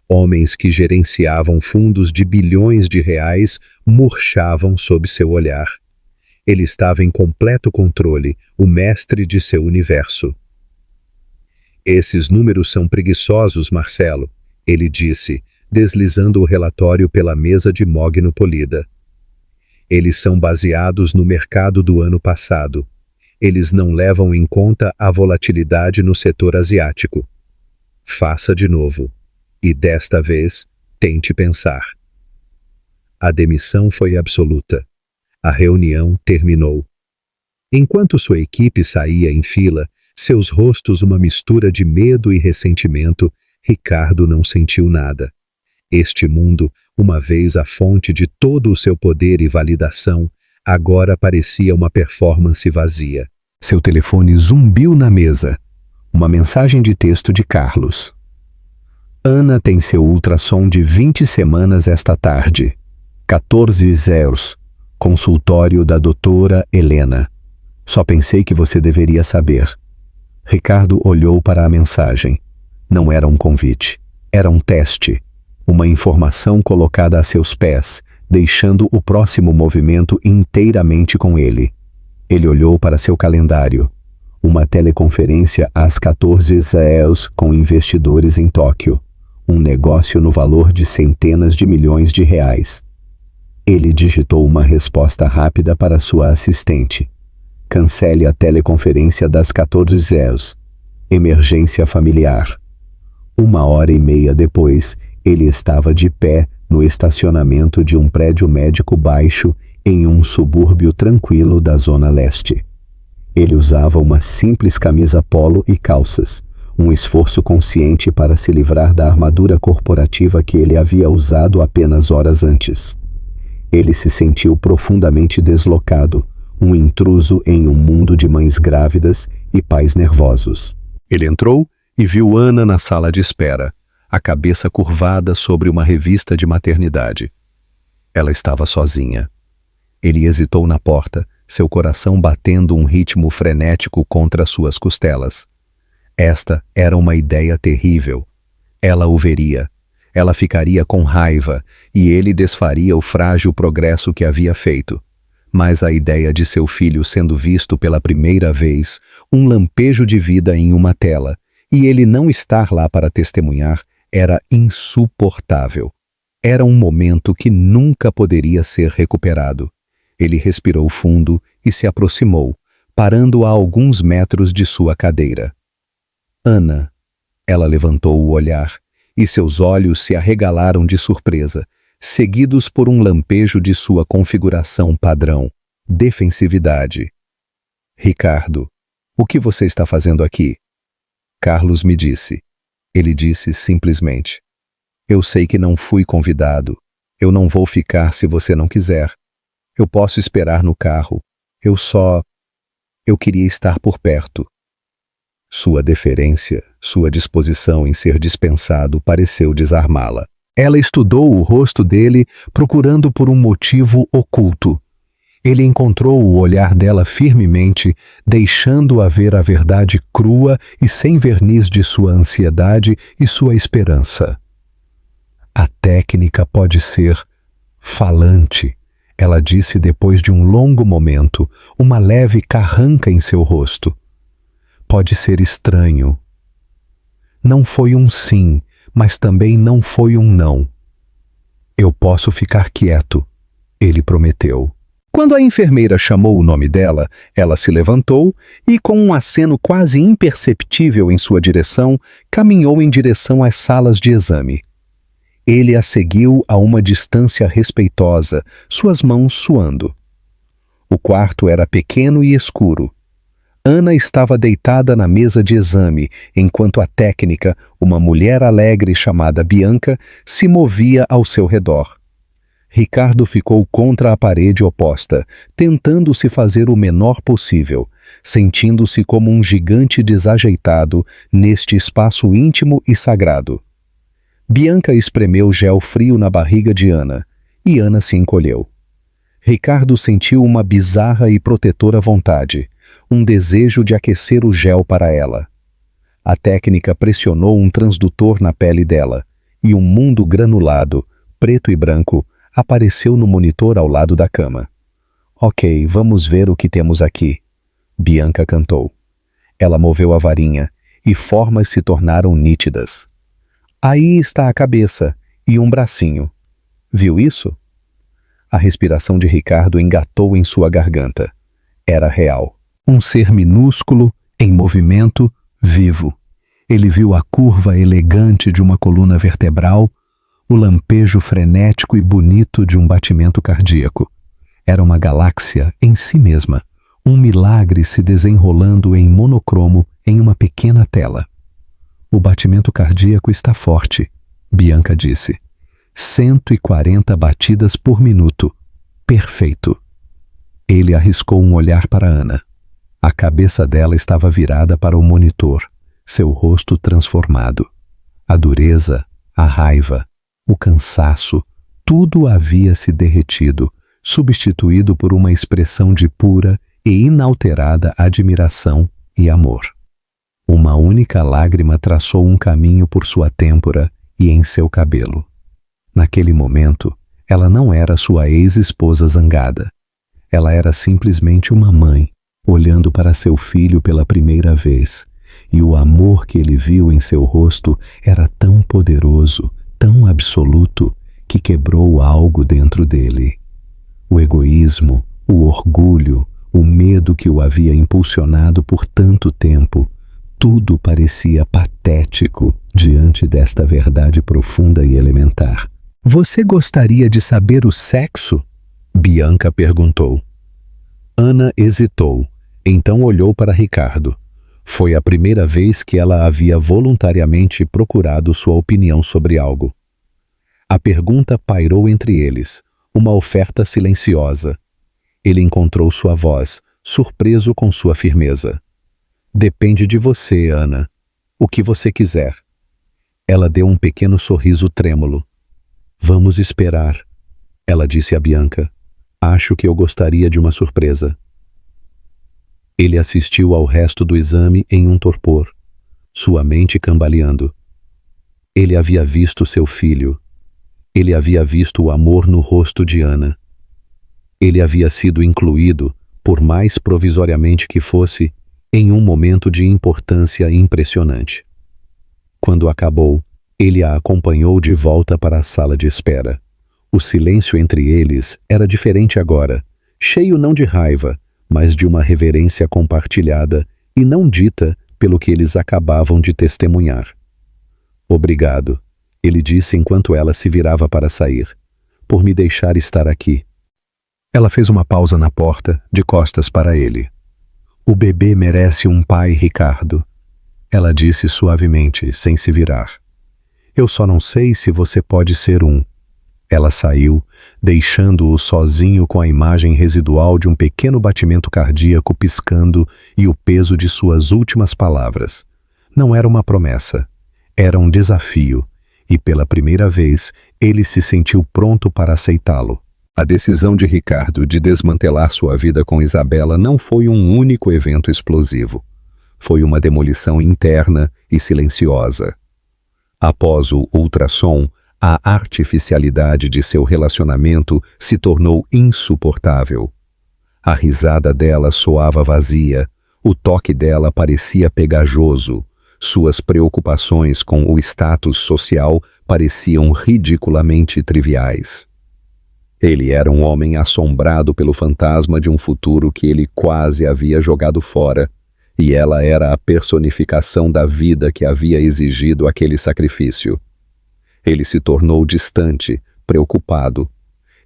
Homens que gerenciavam fundos de bilhões de reais murchavam sob seu olhar. Ele estava em completo controle, o mestre de seu universo. Esses números são preguiçosos, Marcelo, ele disse, deslizando o relatório pela mesa de mogno polida. Eles são baseados no mercado do ano passado. Eles não levam em conta a volatilidade no setor asiático. Faça de novo. E desta vez, tente pensar. A demissão foi absoluta. A reunião terminou. Enquanto sua equipe saía em fila, seus rostos uma mistura de medo e ressentimento, Ricardo não sentiu nada. Este mundo, uma vez a fonte de todo o seu poder e validação, agora parecia uma performance vazia. Seu telefone zumbiu na mesa. Uma mensagem de texto de Carlos. Ana tem seu ultrassom de 20 semanas esta tarde. 14h. Consultório da doutora Helena. Só pensei que você deveria saber. Ricardo olhou para a mensagem. Não era um convite. Era um teste. Uma informação colocada a seus pés, deixando o próximo movimento inteiramente com ele. Ele olhou para seu calendário. Uma teleconferência às 14h com investidores em Tóquio. Um negócio no valor de centenas de milhões de reais. Ele digitou uma resposta rápida para sua assistente. Cancele a teleconferência das 14h. Emergência familiar. 1h30 depois, ele estava de pé no estacionamento de um prédio médico baixo em um subúrbio tranquilo da Zona Leste. Ele usava uma simples camisa polo e calças, um esforço consciente para se livrar da armadura corporativa que ele havia usado apenas horas antes. Ele se sentiu profundamente deslocado, um intruso em um mundo de mães grávidas e pais nervosos. Ele entrou e viu Ana na sala de espera, a cabeça curvada sobre uma revista de maternidade. Ela estava sozinha. Ele hesitou na porta, seu coração batendo um ritmo frenético contra suas costelas. Esta era uma ideia terrível. Ela o veria. Ela ficaria com raiva e ele desfaria o frágil progresso que havia feito. Mas a ideia de seu filho sendo visto pela primeira vez, um lampejo de vida em uma tela, e ele não estar lá para testemunhar, era insuportável. Era um momento que nunca poderia ser recuperado. Ele respirou fundo e se aproximou, parando a alguns metros de sua cadeira. Ana. Ela levantou o olhar, e seus olhos se arregalaram de surpresa, seguidos por um lampejo de sua configuração padrão, defensividade. Ricardo, o que você está fazendo aqui? Carlos me disse. Ele disse simplesmente. Eu sei que não fui convidado. Eu não vou ficar se você não quiser. Eu posso esperar no carro. Eu queria estar por perto. Sua deferência, sua disposição em ser dispensado pareceu desarmá-la. Ela estudou o rosto dele, procurando por um motivo oculto. Ele encontrou o olhar dela firmemente, deixando-a ver a verdade crua e sem verniz de sua ansiedade e sua esperança. A técnica pode ser falante, ela disse depois de um longo momento, uma leve carranca em seu rosto. Pode ser estranho. Não foi um sim, mas também não foi um não. Eu posso ficar quieto, ele prometeu. Quando a enfermeira chamou o nome dela, ela se levantou e, com um aceno quase imperceptível em sua direção, caminhou em direção às salas de exame. Ele a seguiu a uma distância respeitosa, suas mãos suando. O quarto era pequeno e escuro. Ana estava deitada na mesa de exame, enquanto a técnica, uma mulher alegre chamada Bianca, se movia ao seu redor. Ricardo ficou contra a parede oposta, tentando se fazer o menor possível, sentindo-se como um gigante desajeitado neste espaço íntimo e sagrado. Bianca espremeu gel frio na barriga de Ana, e Ana se encolheu. Ricardo sentiu uma bizarra e protetora vontade, um desejo de aquecer o gel para ela. A técnica pressionou um transdutor na pele dela, e um mundo granulado, preto e branco, apareceu no monitor ao lado da cama. Ok, vamos ver o que temos aqui, Bianca cantou. Ela moveu a varinha, e formas se tornaram nítidas. Aí está a cabeça e um bracinho. Viu isso? A respiração de Ricardo engatou em sua garganta. Era real. Um ser minúsculo, em movimento, vivo. Ele viu a curva elegante de uma coluna vertebral, o lampejo frenético e bonito de um batimento cardíaco. Era uma galáxia em si mesma, um milagre se desenrolando em monocromo em uma pequena tela. O batimento cardíaco está forte, Bianca disse. 140 batidas por minuto. Perfeito. Ele arriscou um olhar para Ana. A cabeça dela estava virada para o monitor, seu rosto transformado. A dureza, a raiva, o cansaço, tudo havia se derretido, substituído por uma expressão de pura e inalterada admiração e amor. Uma única lágrima traçou um caminho por sua têmpora e em seu cabelo. Naquele momento, ela não era sua ex-esposa zangada. Ela era simplesmente uma mãe, olhando para seu filho pela primeira vez, e o amor que ele viu em seu rosto era tão poderoso, tão absoluto, que quebrou algo dentro dele. O egoísmo, o orgulho, o medo que o havia impulsionado por tanto tempo, tudo parecia patético diante desta verdade profunda e elementar. Você gostaria de saber o sexo? Bianca perguntou. Ana hesitou, então olhou para Ricardo. Foi a primeira vez que ela havia voluntariamente procurado sua opinião sobre algo. A pergunta pairou entre eles, uma oferta silenciosa. Ele encontrou sua voz, surpreso com sua firmeza. Depende de você, Ana. O que você quiser. Ela deu um pequeno sorriso trêmulo. Vamos esperar, ela disse a Bianca. Acho que eu gostaria de uma surpresa. Ele assistiu ao resto do exame em um torpor, sua mente cambaleando. Ele havia visto seu filho. Ele havia visto o amor no rosto de Ana. Ele havia sido incluído, por mais provisoriamente que fosse, em um momento de importância impressionante. Quando acabou, ele a acompanhou de volta para a sala de espera. O silêncio entre eles era diferente agora, cheio não de raiva, mas de uma reverência compartilhada e não dita pelo que eles acabavam de testemunhar. Obrigado, ele disse enquanto ela se virava para sair, por me deixar estar aqui. Ela fez uma pausa na porta, de costas para ele. O bebê merece um pai, Ricardo, ela disse suavemente, sem se virar. Eu só não sei se você pode ser um. Ela saiu, deixando-o sozinho com a imagem residual de um pequeno batimento cardíaco piscando e o peso de suas últimas palavras. Não era uma promessa, era um desafio, e pela primeira vez ele se sentiu pronto para aceitá-lo. A decisão de Ricardo de desmantelar sua vida com Isabela não foi um único evento explosivo. Foi uma demolição interna e silenciosa. Após o ultrassom, a artificialidade de seu relacionamento se tornou insuportável. A risada dela soava vazia, o toque dela parecia pegajoso, suas preocupações com o status social pareciam ridiculamente triviais. Ele era um homem assombrado pelo fantasma de um futuro que ele quase havia jogado fora, e ela era a personificação da vida que havia exigido aquele sacrifício. Ele se tornou distante, preocupado.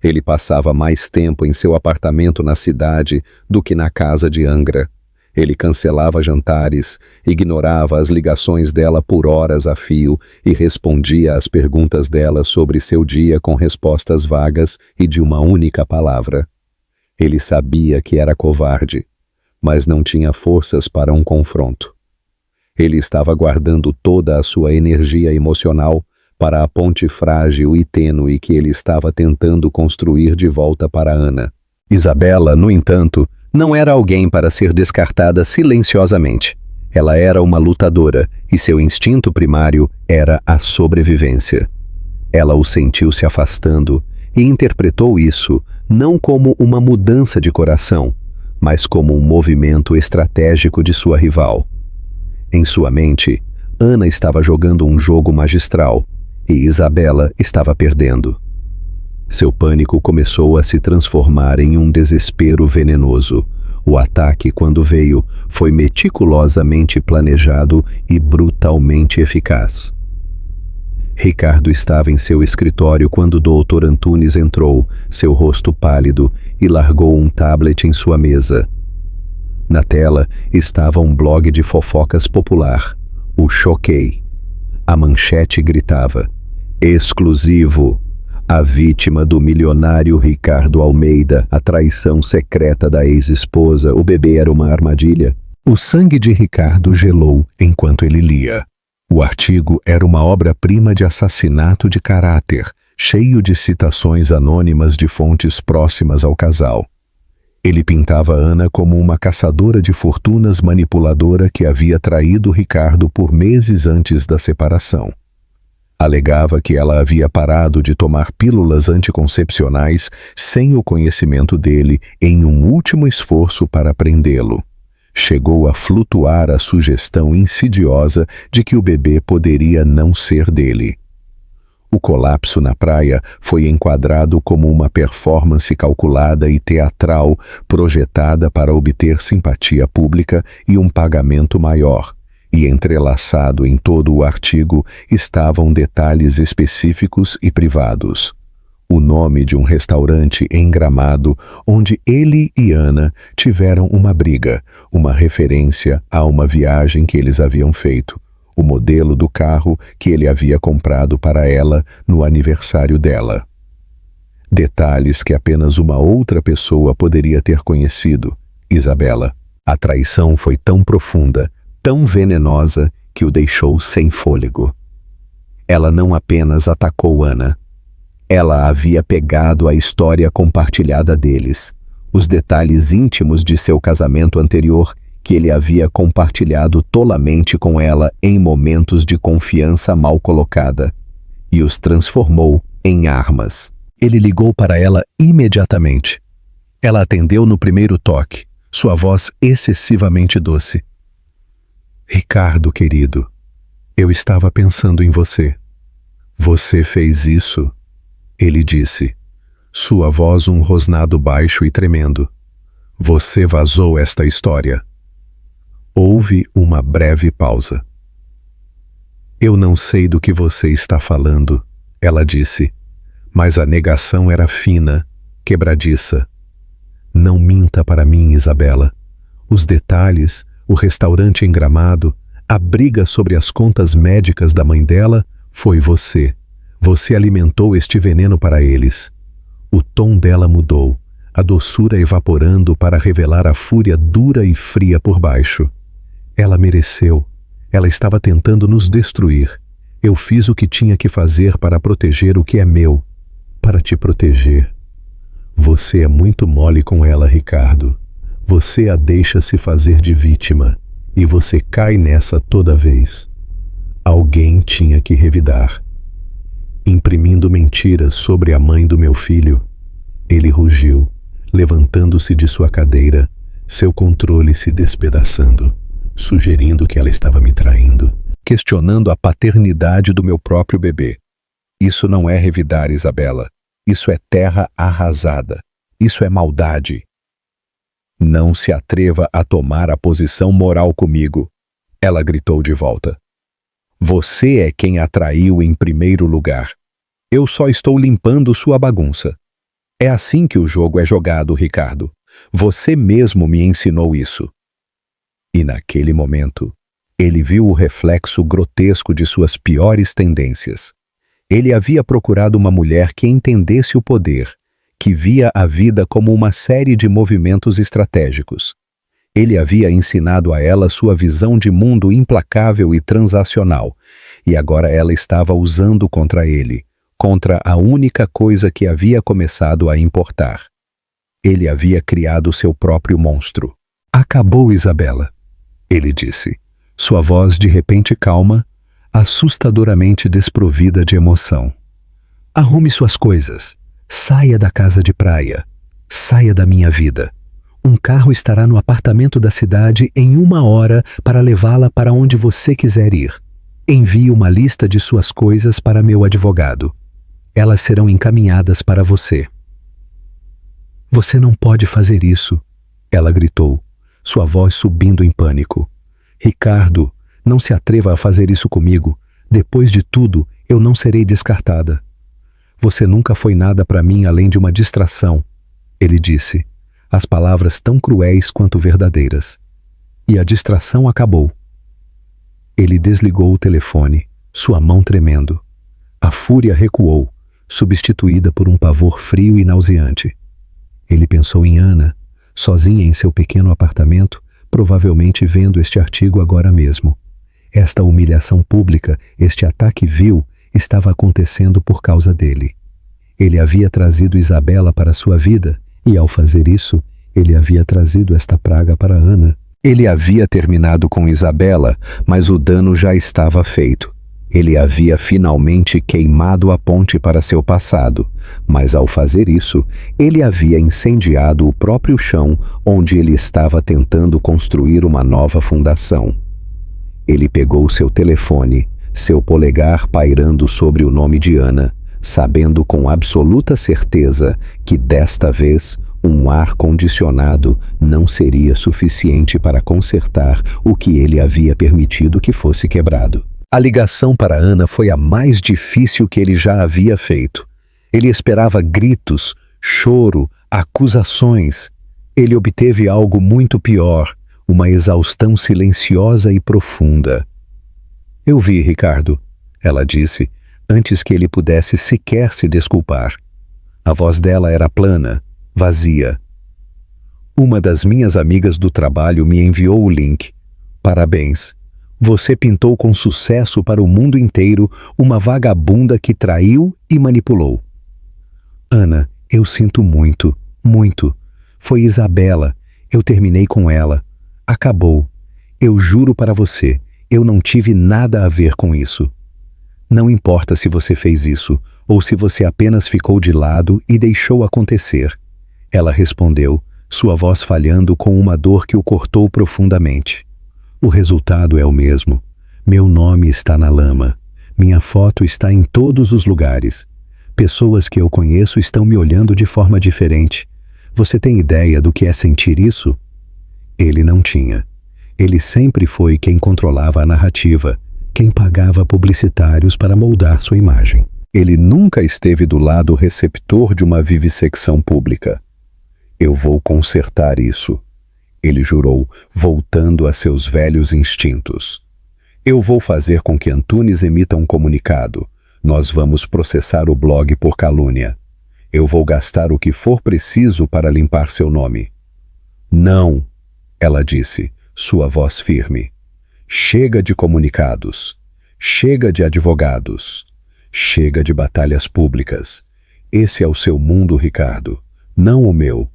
Ele passava mais tempo em seu apartamento na cidade do que na casa de Angra. Ele cancelava jantares, ignorava as ligações dela por horas a fio e respondia às perguntas dela sobre seu dia com respostas vagas e de uma única palavra. Ele sabia que era covarde, mas não tinha forças para um confronto. Ele estava guardando toda a sua energia emocional para a ponte frágil e tênue que ele estava tentando construir de volta para Ana. Isabela, no entanto, não era alguém para ser descartada silenciosamente. Ela era uma lutadora e seu instinto primário era a sobrevivência. Ela o sentiu se afastando e interpretou isso não como uma mudança de coração, mas como um movimento estratégico de sua rival. Em sua mente, Ana estava jogando um jogo magistral e Isabela estava perdendo. Seu pânico começou a se transformar em um desespero venenoso. O ataque, quando veio, foi meticulosamente planejado e brutalmente eficaz. Ricardo estava em seu escritório quando o Dr. Antunes entrou, seu rosto pálido, e largou um tablet em sua mesa. Na tela estava um blog de fofocas popular, o Choquei. A manchete gritava: exclusivo! A vítima do milionário Ricardo Almeida, a traição secreta da ex-esposa, o bebê era uma armadilha. O sangue de Ricardo gelou enquanto ele lia. O artigo era uma obra-prima de assassinato de caráter, cheio de citações anônimas de fontes próximas ao casal. Ele pintava Ana como uma caçadora de fortunas manipuladora que havia traído Ricardo por meses antes da separação. Alegava que ela havia parado de tomar pílulas anticoncepcionais sem o conhecimento dele em um último esforço para prendê-lo. Chegou a flutuar a sugestão insidiosa de que o bebê poderia não ser dele. O colapso na praia foi enquadrado como uma performance calculada e teatral, projetada para obter simpatia pública e um pagamento maior. E entrelaçado em todo o artigo estavam detalhes específicos e privados. O nome de um restaurante em Gramado, onde ele e Ana tiveram uma briga, uma referência a uma viagem que eles haviam feito, o modelo do carro que ele havia comprado para ela no aniversário dela. Detalhes que apenas uma outra pessoa poderia ter conhecido: Isabela. A traição foi tão profunda, tão venenosa, que o deixou sem fôlego. Ela não apenas atacou Ana. Ela havia pegado a história compartilhada deles, os detalhes íntimos de seu casamento anterior que ele havia compartilhado tolamente com ela em momentos de confiança mal colocada, e os transformou em armas. Ele ligou para ela imediatamente. Ela atendeu no primeiro toque, sua voz excessivamente doce. Ricardo, querido, eu estava pensando em você. Você fez isso? Ele disse, sua voz um rosnado baixo e tremendo. Você vazou esta história. Houve uma breve pausa. Eu não sei do que você está falando, ela disse, mas a negação era fina, quebradiça. Não minta para mim, Isabela. Os detalhes, o restaurante em Gramado, a briga sobre as contas médicas da mãe dela, foi você. Você alimentou este veneno para eles. O tom dela mudou, a doçura evaporando para revelar a fúria dura e fria por baixo. Ela mereceu. Ela estava tentando nos destruir. Eu fiz o que tinha que fazer para proteger o que é meu. Para te proteger. Você é muito mole com ela, Ricardo. Você a deixa se fazer de vítima, e você cai nessa toda vez. Alguém tinha que revidar. Imprimindo mentiras sobre a mãe do meu filho, ele rugiu, levantando-se de sua cadeira, seu controle se despedaçando, sugerindo que ela estava me traindo, questionando a paternidade do meu próprio bebê. Isso não é revidar, Isabela. Isso é terra arrasada. Isso é maldade. Não se atreva a tomar a posição moral comigo, ela gritou de volta. Você é quem a traiu em primeiro lugar. Eu só estou limpando sua bagunça. É assim que o jogo é jogado, Ricardo. Você mesmo me ensinou isso. E naquele momento, ele viu o reflexo grotesco de suas piores tendências. Ele havia procurado uma mulher que entendesse o poder, que via a vida como uma série de movimentos estratégicos. Ele havia ensinado a ela sua visão de mundo implacável e transacional, e agora ela estava usando contra ele, contra a única coisa que havia começado a importar. Ele havia criado seu próprio monstro. Acabou, Isabela, ele disse, sua voz de repente calma, assustadoramente desprovida de emoção. Arrume suas coisas. Saia da casa de praia. Saia da minha vida. Um carro estará no apartamento da cidade em 1 hora para levá-la para onde você quiser ir. Envie uma lista de suas coisas para meu advogado. Elas serão encaminhadas para você. Você não pode fazer isso, ela gritou, sua voz subindo em pânico. Ricardo, não se atreva a fazer isso comigo. Depois de tudo, eu não serei descartada. Você nunca foi nada para mim além de uma distração, ele disse, as palavras tão cruéis quanto verdadeiras. E a distração acabou. Ele desligou o telefone, sua mão tremendo. A fúria recuou, substituída por um pavor frio e nauseante. Ele pensou em Ana, sozinha em seu pequeno apartamento, provavelmente vendo este artigo agora mesmo. Esta humilhação pública, este ataque vil, estava acontecendo por causa dele. Ele havia trazido Isabela para sua vida, e ao fazer isso, ele havia trazido esta praga para Ana. Ele havia terminado com Isabela, mas o dano já estava feito. Ele havia finalmente queimado a ponte para seu passado, mas ao fazer isso, ele havia incendiado o próprio chão onde ele estava tentando construir uma nova fundação. Ele pegou seu telefone, seu polegar pairando sobre o nome de Ana, sabendo com absoluta certeza que desta vez um ar-condicionado não seria suficiente para consertar o que ele havia permitido que fosse quebrado. A ligação para Ana foi a mais difícil que ele já havia feito. Ele esperava gritos, choro, acusações. Ele obteve algo muito pior, uma exaustão silenciosa e profunda. Eu vi, Ricardo, ela disse, antes que ele pudesse sequer se desculpar. A voz dela era plana, vazia. Uma das minhas amigas do trabalho me enviou o link. Parabéns. Você pintou com sucesso para o mundo inteiro uma vagabunda que traiu e manipulou. Ana, eu sinto muito, muito. Foi Isabela. Eu terminei com ela. Acabou. Eu juro para você, eu não tive nada a ver com isso. Não importa se você fez isso, ou se você apenas ficou de lado e deixou acontecer. Ela respondeu, sua voz falhando com uma dor que o cortou profundamente. O resultado é o mesmo. Meu nome está na lama. Minha foto está em todos os lugares. Pessoas que eu conheço estão me olhando de forma diferente. Você tem ideia do que é sentir isso? Ele não tinha. Ele sempre foi quem controlava a narrativa, quem pagava publicitários para moldar sua imagem. Ele nunca esteve do lado receptor de uma vivissecção pública. Eu vou consertar isso, ele jurou, voltando a seus velhos instintos. Eu vou fazer com que Antunes emita um comunicado. Nós vamos processar o blog por calúnia. Eu vou gastar o que for preciso para limpar seu nome. Não, ela disse, sua voz firme. Chega de comunicados. Chega de advogados. Chega de batalhas públicas. Esse é o seu mundo, Ricardo, não o meu.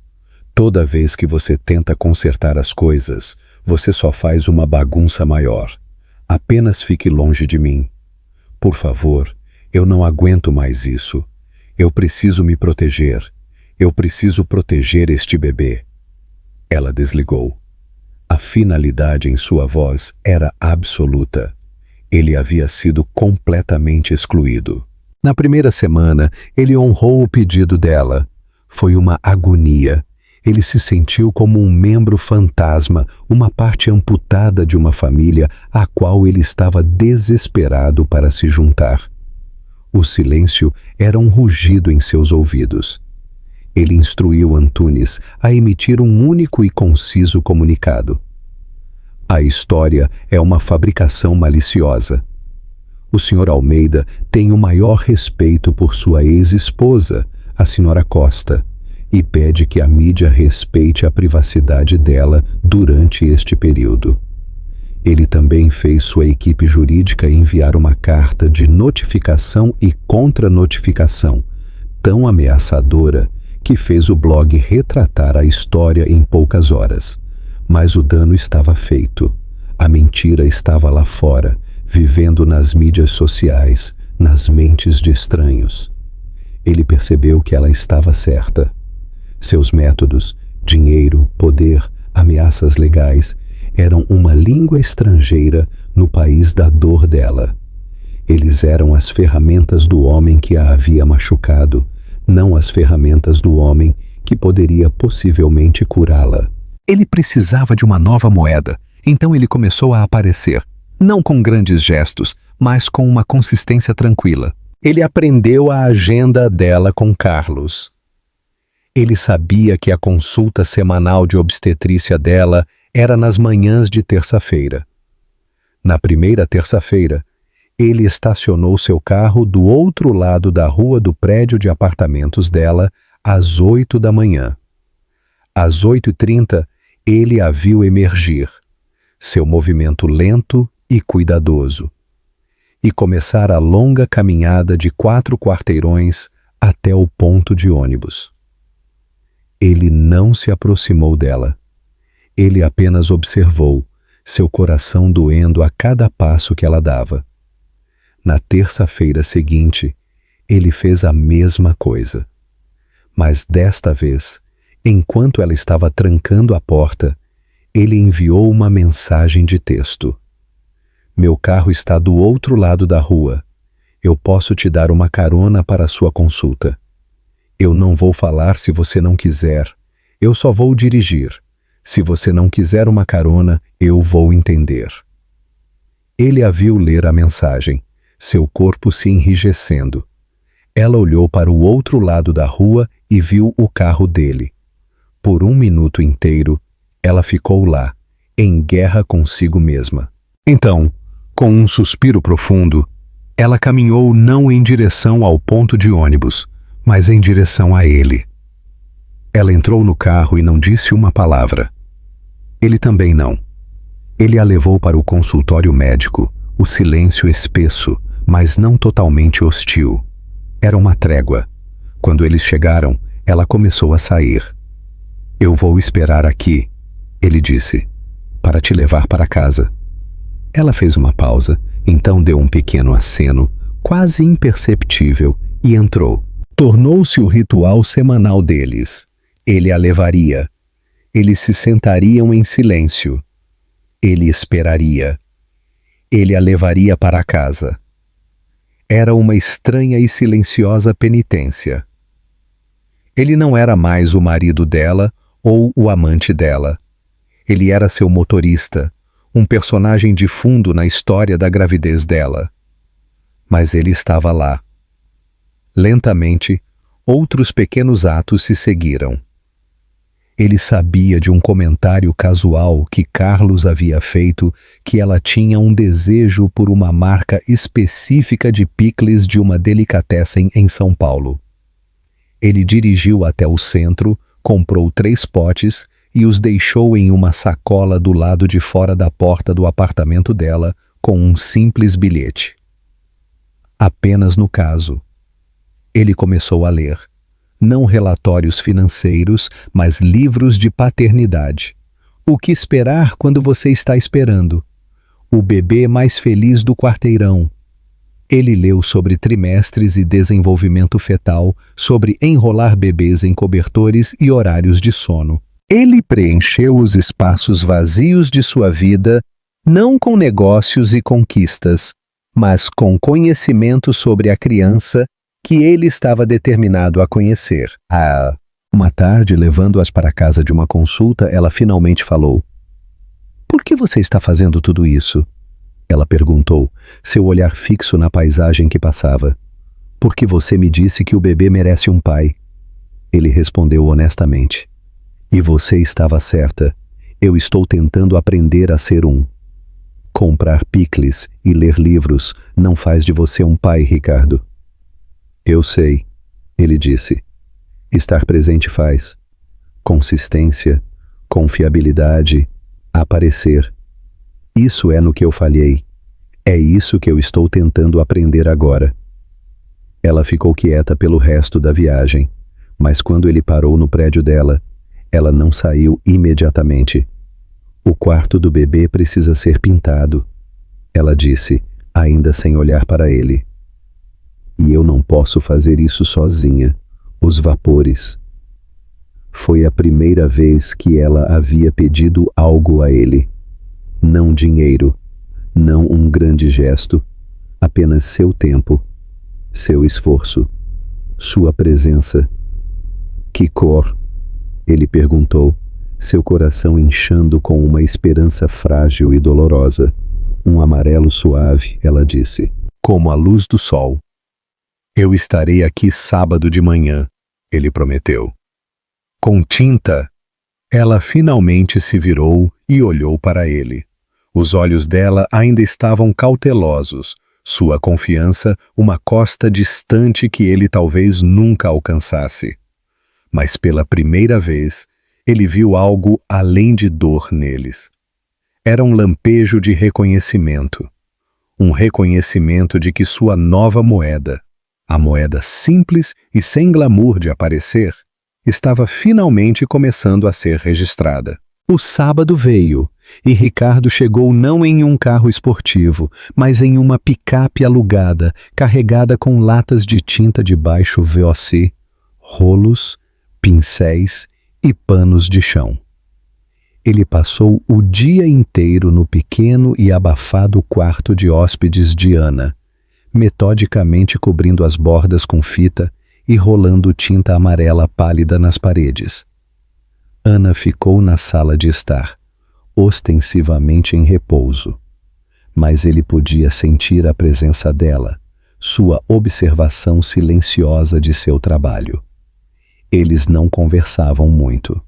Toda vez que você tenta consertar as coisas, você só faz uma bagunça maior. Apenas fique longe de mim. Por favor, eu não aguento mais isso. Eu preciso me proteger. Eu preciso proteger este bebê. Ela desligou. A finalidade em sua voz era absoluta. Ele havia sido completamente excluído. Na primeira semana, ele honrou o pedido dela. Foi uma agonia. Ele se sentiu como um membro fantasma, uma parte amputada de uma família à qual ele estava desesperado para se juntar. O silêncio era um rugido em seus ouvidos. Ele instruiu Antunes a emitir um único e conciso comunicado. A história é uma fabricação maliciosa. O Sr. Almeida tem o maior respeito por sua ex-esposa, a Sra. Costa, e pede que a mídia respeite a privacidade dela durante este período. Ele também fez sua equipe jurídica enviar uma carta de notificação e contra-notificação, tão ameaçadora que fez o blog retratar a história em poucas horas. Mas o dano estava feito. A mentira estava lá fora, vivendo nas mídias sociais, nas mentes de estranhos. Ele percebeu que ela estava certa. Seus métodos, dinheiro, poder, ameaças legais, eram uma língua estrangeira no país da dor dela. Eles eram as ferramentas do homem que a havia machucado, não as ferramentas do homem que poderia possivelmente curá-la. Ele precisava de uma nova moeda, então ele começou a aparecer, não com grandes gestos, mas com uma consistência tranquila. Ele aprendeu a agenda dela com Carlos. Ele sabia que a consulta semanal de obstetrícia dela era nas manhãs de terça-feira. Na primeira terça-feira, ele estacionou seu carro do outro lado da rua do prédio de apartamentos dela às 8 da manhã. Às 8h30, ele a viu emergir, seu movimento lento e cuidadoso, e começar a longa caminhada de 4 quarteirões até o ponto de ônibus. Ele não se aproximou dela. Ele apenas observou, seu coração doendo a cada passo que ela dava. Na terça-feira seguinte, ele fez a mesma coisa. Mas desta vez, enquanto ela estava trancando a porta, ele enviou uma mensagem de texto. Meu carro está do outro lado da rua. Eu posso te dar uma carona para a sua consulta. Eu não vou falar se você não quiser. Eu só vou dirigir. Se você não quiser uma carona, eu vou entender. Ele a viu ler a mensagem, seu corpo se enrijecendo. Ela olhou para o outro lado da rua e viu o carro dele. Por 1 minuto inteiro, ela ficou lá, em guerra consigo mesma. Então, com um suspiro profundo, ela caminhou não em direção ao ponto de ônibus, mas em direção a ele. Ela entrou no carro e não disse uma palavra. Ele também não. Ele a levou para o consultório médico, o silêncio espesso, mas não totalmente hostil. Era uma trégua. Quando eles chegaram, ela começou a sair. Eu vou esperar aqui, ele disse, para te levar para casa. Ela fez uma pausa, então deu um pequeno aceno, quase imperceptível, e entrou. Tornou-se o ritual semanal deles. Ele a levaria. Eles se sentariam em silêncio. Ele esperaria. Ele a levaria para casa. Era uma estranha e silenciosa penitência. Ele não era mais o marido dela ou o amante dela. Ele era seu motorista, um personagem de fundo na história da gravidez dela. Mas ele estava lá. Lentamente, outros pequenos atos se seguiram. Ele sabia de um comentário casual que Carlos havia feito que ela tinha um desejo por uma marca específica de picles de uma delicatessen em São Paulo. Ele dirigiu até o centro, comprou 3 potes e os deixou em uma sacola do lado de fora da porta do apartamento dela com um simples bilhete. Apenas no caso. Ele começou a ler. Não relatórios financeiros, mas livros de paternidade. O que esperar quando você está esperando? O bebê mais feliz do quarteirão. Ele leu sobre trimestres e desenvolvimento fetal, sobre enrolar bebês em cobertores e horários de sono. Ele preencheu os espaços vazios de sua vida, não com negócios e conquistas, mas com conhecimento sobre a criança que ele estava determinado a conhecer. Uma tarde, levando-as para casa de uma consulta, ela finalmente falou: "Por que você está fazendo tudo isso?" Ela perguntou, seu olhar fixo na paisagem que passava. "Porque você me disse que o bebê merece um pai." Ele respondeu honestamente. "E você estava certa. Eu estou tentando aprender a ser um. Comprar picles e ler livros não faz de você um pai, Ricardo." "Eu sei," ele disse. "Estar presente faz. Consistência, confiabilidade, aparecer. Isso é no que eu falhei. É isso que eu estou tentando aprender agora." Ela ficou quieta pelo resto da viagem, mas quando ele parou no prédio dela, ela não saiu imediatamente. "O quarto do bebê precisa ser pintado," ela disse, ainda sem olhar para ele. "E eu não posso fazer isso sozinha. Os vapores." Foi a primeira vez que ela havia pedido algo a ele. Não dinheiro, não um grande gesto, apenas seu tempo, seu esforço, sua presença. "Que cor?" ele perguntou, seu coração inchando com uma esperança frágil e dolorosa. "Um amarelo suave," ela disse, "como a luz do sol." "Eu estarei aqui sábado de manhã," ele prometeu. Com tinta, ela finalmente se virou e olhou para ele. Os olhos dela ainda estavam cautelosos, sua confiança uma costa distante que ele talvez nunca alcançasse. Mas pela primeira vez, ele viu algo além de dor neles. Era um lampejo de reconhecimento. Um reconhecimento de que sua nova moeda, a moeda simples e sem glamour de aparecer, estava finalmente começando a ser registrada. O sábado veio, e Ricardo chegou não em um carro esportivo, mas em uma picape alugada, carregada com latas de tinta de baixo VOC, rolos, pincéis e panos de chão. Ele passou o dia inteiro no pequeno e abafado quarto de hóspedes de Ana, metodicamente cobrindo as bordas com fita e rolando tinta amarela pálida nas paredes. Ana ficou na sala de estar, ostensivamente em repouso, mas ele podia sentir a presença dela, sua observação silenciosa de seu trabalho. Eles não conversavam muito.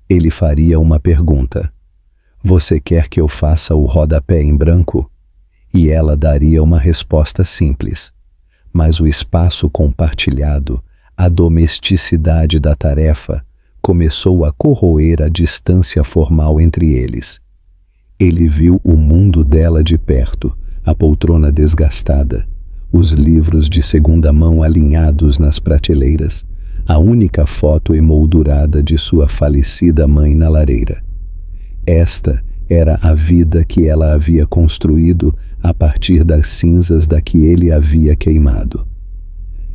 Ele faria uma pergunta: "Você quer que eu faça o rodapé em branco?" E ela daria uma resposta simples. Mas o espaço compartilhado, a domesticidade da tarefa, começou a corroer a distância formal entre eles. Ele viu o mundo dela de perto, a poltrona desgastada, os livros de segunda mão alinhados nas prateleiras, a única foto emoldurada de sua falecida mãe na lareira. Esta era a vida que ela havia construído a partir das cinzas da que ele havia queimado.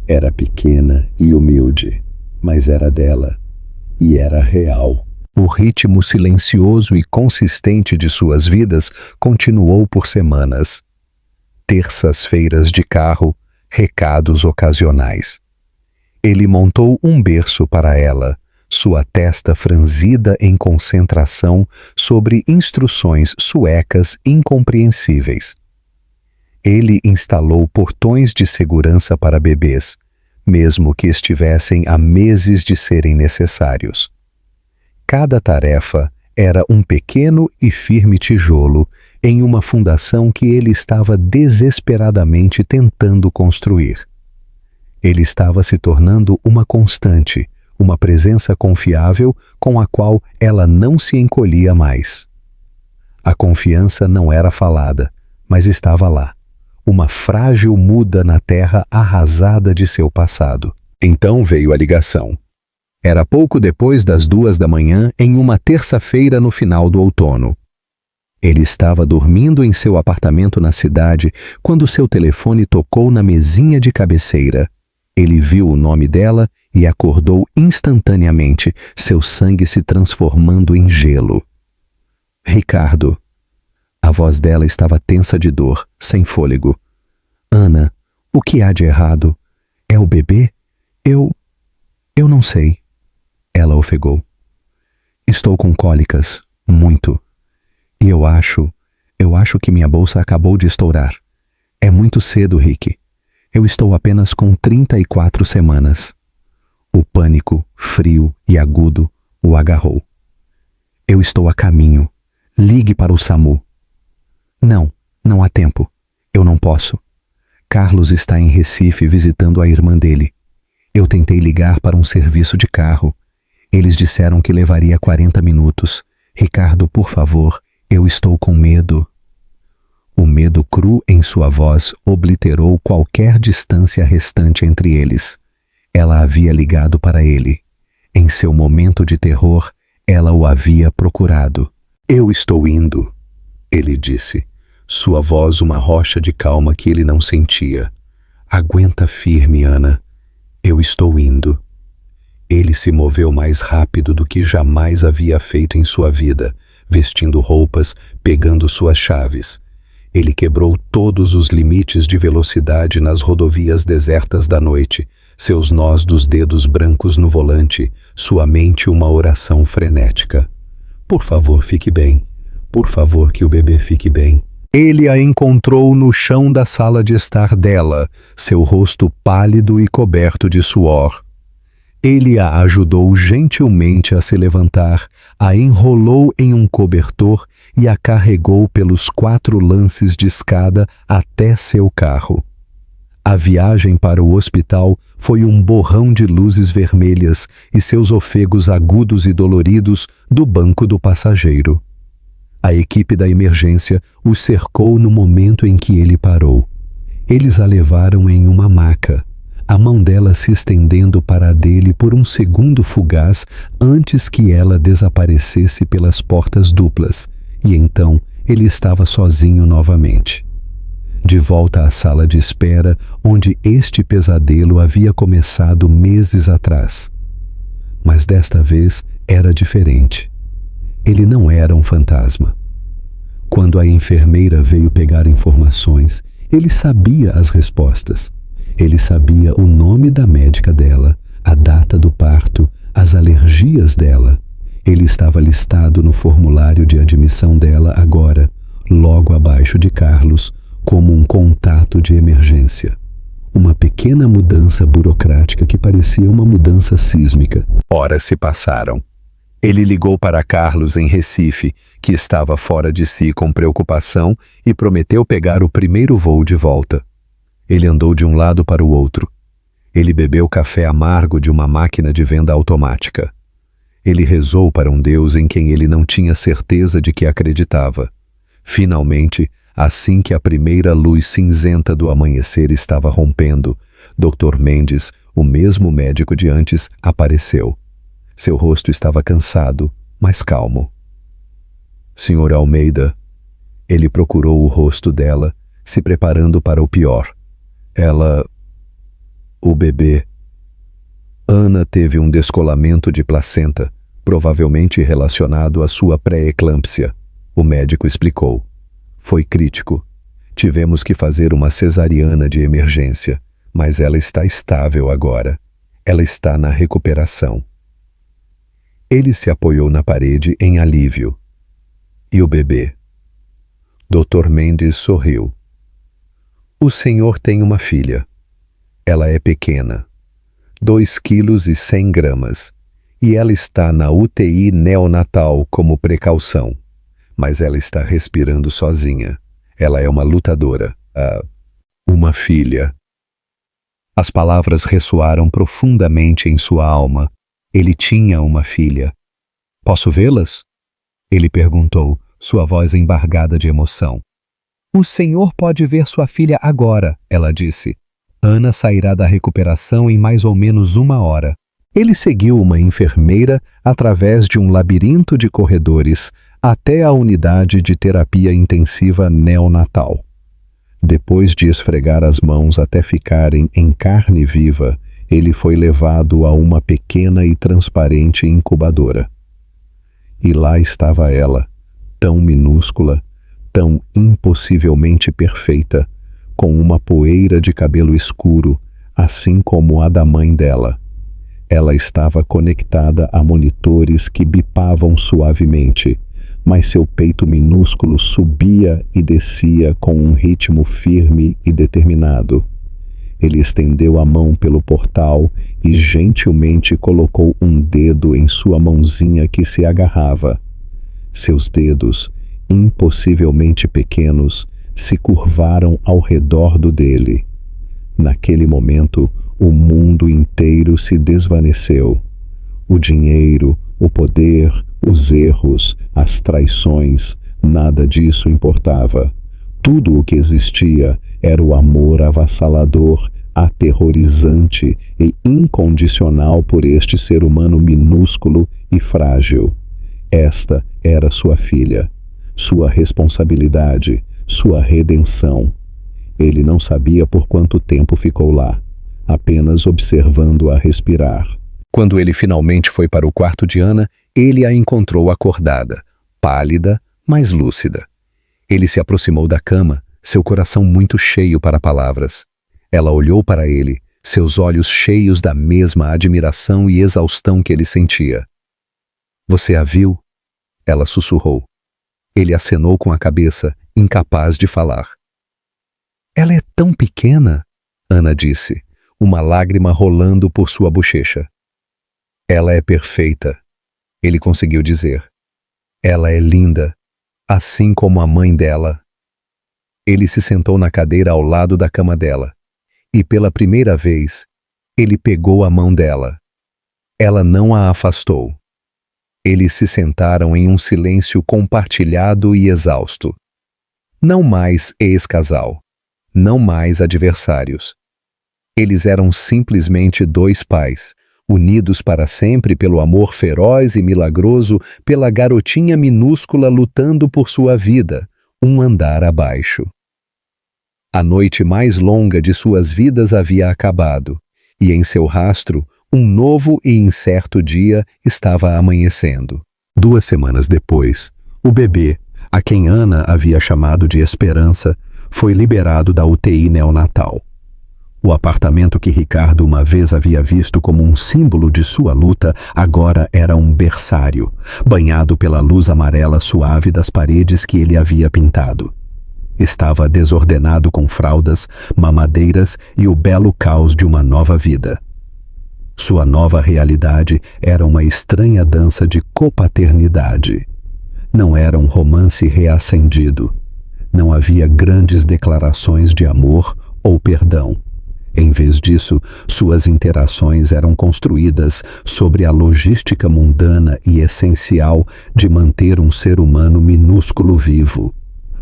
Era pequena e humilde, mas era dela. E era real. O ritmo silencioso e consistente de suas vidas continuou por semanas. Terças-feiras de carro, recados ocasionais. Ele montou um berço para ela, sua testa franzida em concentração sobre instruções suecas incompreensíveis. Ele instalou portões de segurança para bebês, mesmo que estivessem há meses de serem necessários. Cada tarefa era um pequeno e firme tijolo em uma fundação que ele estava desesperadamente tentando construir. Ele estava se tornando uma constante, uma presença confiável com a qual ela não se encolhia mais. A confiança não era falada, mas estava lá. Uma frágil muda na terra arrasada de seu passado. Então veio a ligação. Era pouco depois das 2h em uma terça-feira no final do outono. Ele estava dormindo em seu apartamento na cidade quando seu telefone tocou na mesinha de cabeceira. Ele viu o nome dela e acordou instantaneamente, seu sangue se transformando em gelo. "Ricardo." A voz dela estava tensa de dor, sem fôlego. Ana, o que há de errado? É o bebê? Eu não sei. Ela ofegou. Estou com cólicas, muito. E eu acho que minha bolsa acabou de estourar. É muito cedo, Rick. Eu estou apenas com 34 semanas. O pânico, frio e agudo, o agarrou. Eu estou a caminho. Ligue para o SAMU. Não há tempo. Eu não posso. Carlos está em Recife visitando a irmã dele. Eu tentei ligar para um serviço de carro. Eles disseram que levaria 40 minutos. Ricardo, por favor, eu estou com medo. O medo cru em sua voz obliterou qualquer distância restante entre eles. Ela havia ligado para ele. Em seu momento de terror, ela o havia procurado. Eu estou indo, ele disse. Sua voz uma rocha de calma que ele não sentia. Aguenta firme, Ana. Eu estou indo. Ele se moveu mais rápido do que jamais havia feito em sua vida, vestindo roupas, pegando suas chaves. Ele quebrou todos os limites de velocidade nas rodovias desertas da noite, seus nós dos dedos brancos no volante, sua mente uma oração frenética. Por favor, fique bem. Por favor, que o bebê fique bem. Ele a encontrou no chão da sala de estar dela, seu rosto pálido e coberto de suor. Ele a ajudou gentilmente a se levantar, a enrolou em um cobertor e a carregou pelos 4 lances de escada até seu carro. A viagem para o hospital foi um borrão de luzes vermelhas e seus ofegos agudos e doloridos do banco do passageiro. A equipe da emergência o cercou no momento em que ele parou. Eles a levaram em uma maca, a mão dela se estendendo para a dele por um segundo fugaz antes que ela desaparecesse pelas portas duplas, e então ele estava sozinho novamente. De volta à sala de espera, onde este pesadelo havia começado meses atrás. Mas desta vez era diferente. Ele não era um fantasma. Quando a enfermeira veio pegar informações, ele sabia as respostas. Ele sabia o nome da médica dela, a data do parto, as alergias dela. Ele estava listado no formulário de admissão dela agora, logo abaixo de Carlos, como um contato de emergência. Uma pequena mudança burocrática que parecia uma mudança sísmica. Horas se passaram. Ele ligou para Carlos em Recife, que estava fora de si com preocupação, e prometeu pegar o primeiro voo de volta. Ele andou de um lado para o outro. Ele bebeu café amargo de uma máquina de venda automática. Ele rezou para um Deus em quem ele não tinha certeza de que acreditava. Finalmente, assim que a primeira luz cinzenta do amanhecer estava rompendo, Dr. Mendes, o mesmo médico de antes, apareceu. Seu rosto estava cansado, mas calmo. Sr. Almeida, ele procurou o rosto dela, se preparando para o pior. O bebê. Ana teve um descolamento de placenta, provavelmente relacionado à sua pré-eclâmpsia. O médico explicou. Foi crítico. Tivemos que fazer uma cesariana de emergência, mas ela está estável agora. Ela está na recuperação. Ele se apoiou na parede em alívio. E o bebê? Dr. Mendes sorriu. O senhor tem uma filha. Ela é pequena, 2 quilos e 100 gramas, e ela está na UTI neonatal como precaução. Mas ela está respirando sozinha. Ela é uma lutadora. Uma filha. As palavras ressoaram profundamente em sua alma. Ele tinha uma filha. Posso vê-las? Ele perguntou, sua voz embargada de emoção. O senhor pode ver sua filha agora, ela disse. Ana sairá da recuperação em mais ou menos 1 hora. Ele seguiu uma enfermeira através de um labirinto de corredores até a unidade de terapia intensiva neonatal. Depois de esfregar as mãos até ficarem em carne viva, ele foi levado a uma pequena e transparente incubadora. E lá estava ela, tão minúscula, tão impossivelmente perfeita, com uma poeira de cabelo escuro, assim como a da mãe dela. Ela estava conectada a monitores que bipavam suavemente, mas seu peito minúsculo subia e descia com um ritmo firme e determinado. Ele estendeu a mão pelo portal e gentilmente colocou um dedo em sua mãozinha que se agarrava. Seus dedos, impossivelmente pequenos, se curvaram ao redor do dele. Naquele momento, o mundo inteiro se desvaneceu. O dinheiro, o poder, os erros, as traições, nada disso importava. Tudo o que existia era o amor avassalador, aterrorizante e incondicional por este ser humano minúsculo e frágil. Esta era sua filha, sua responsabilidade, sua redenção. Ele não sabia por quanto tempo ficou lá, apenas observando-a respirar. Quando ele finalmente foi para o quarto de Ana, ele a encontrou acordada, pálida, mas lúcida. Ele se aproximou da cama, seu coração muito cheio para palavras. Ela olhou para ele, seus olhos cheios da mesma admiração e exaustão que ele sentia. "Você a viu?" Ela sussurrou. Ele acenou com a cabeça, incapaz de falar. "Ela é tão pequena," Ana disse, uma lágrima rolando por sua bochecha. "Ela é perfeita," ele conseguiu dizer. "Ela é linda, assim como a mãe dela." Ele se sentou na cadeira ao lado da cama dela, e pela primeira vez, ele pegou a mão dela. Ela não a afastou. Eles se sentaram em um silêncio compartilhado e exausto. Não mais ex-casal, não mais adversários. Eles eram simplesmente dois pais, unidos para sempre pelo amor feroz e milagroso pela garotinha minúscula lutando por sua vida, um andar abaixo. A noite mais longa de suas vidas havia acabado, e em seu rastro, um novo e incerto dia estava amanhecendo. 2 semanas depois, o bebê, a quem Ana havia chamado de Esperança, foi liberado da UTI neonatal. O apartamento que Ricardo uma vez havia visto como um símbolo de sua luta agora era um berçário, banhado pela luz amarela suave das paredes que ele havia pintado. Estava desordenado com fraldas, mamadeiras e o belo caos de uma nova vida. Sua nova realidade era uma estranha dança de copaternidade. Não era um romance reacendido. Não havia grandes declarações de amor ou perdão. Em vez disso, suas interações eram construídas sobre a logística mundana e essencial de manter um ser humano minúsculo vivo.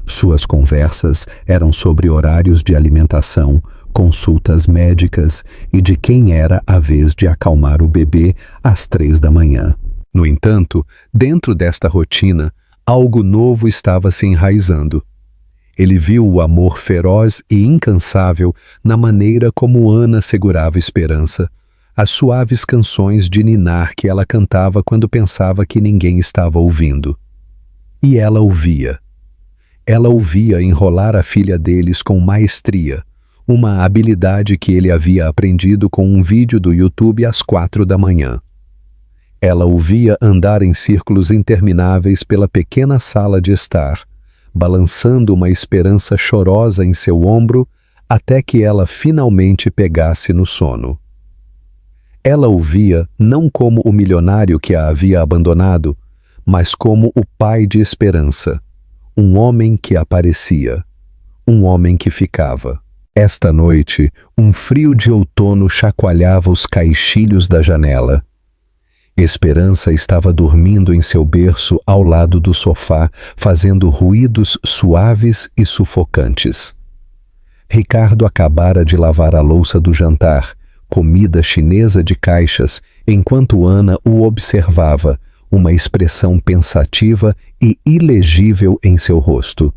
Suas conversas eram sobre horários de alimentação, consultas médicas e de quem era a vez de acalmar o bebê às 3 da manhã. No entanto, dentro desta rotina, algo novo estava se enraizando. Ele viu o amor feroz e incansável na maneira como Ana segurava esperança, as suaves canções de ninar que ela cantava quando pensava que ninguém estava ouvindo. E ela ouvia. Ela ouvia enrolar a filha deles com maestria, uma habilidade que ele havia aprendido com um vídeo do YouTube às 4 da manhã. Ela ouvia andar em círculos intermináveis pela pequena sala de estar, balançando uma esperança chorosa em seu ombro até que ela finalmente pegasse no sono. Ela ouvia não como o milionário que a havia abandonado, mas como o pai de esperança, um homem que aparecia, um homem que ficava. Esta noite, um frio de outono chacoalhava os caixilhos da janela. Esperança estava dormindo em seu berço ao lado do sofá, fazendo ruídos suaves e sufocantes. Ricardo acabara de lavar a louça do jantar, comida chinesa de caixas, enquanto Ana o observava, uma expressão pensativa e ilegível em seu rosto.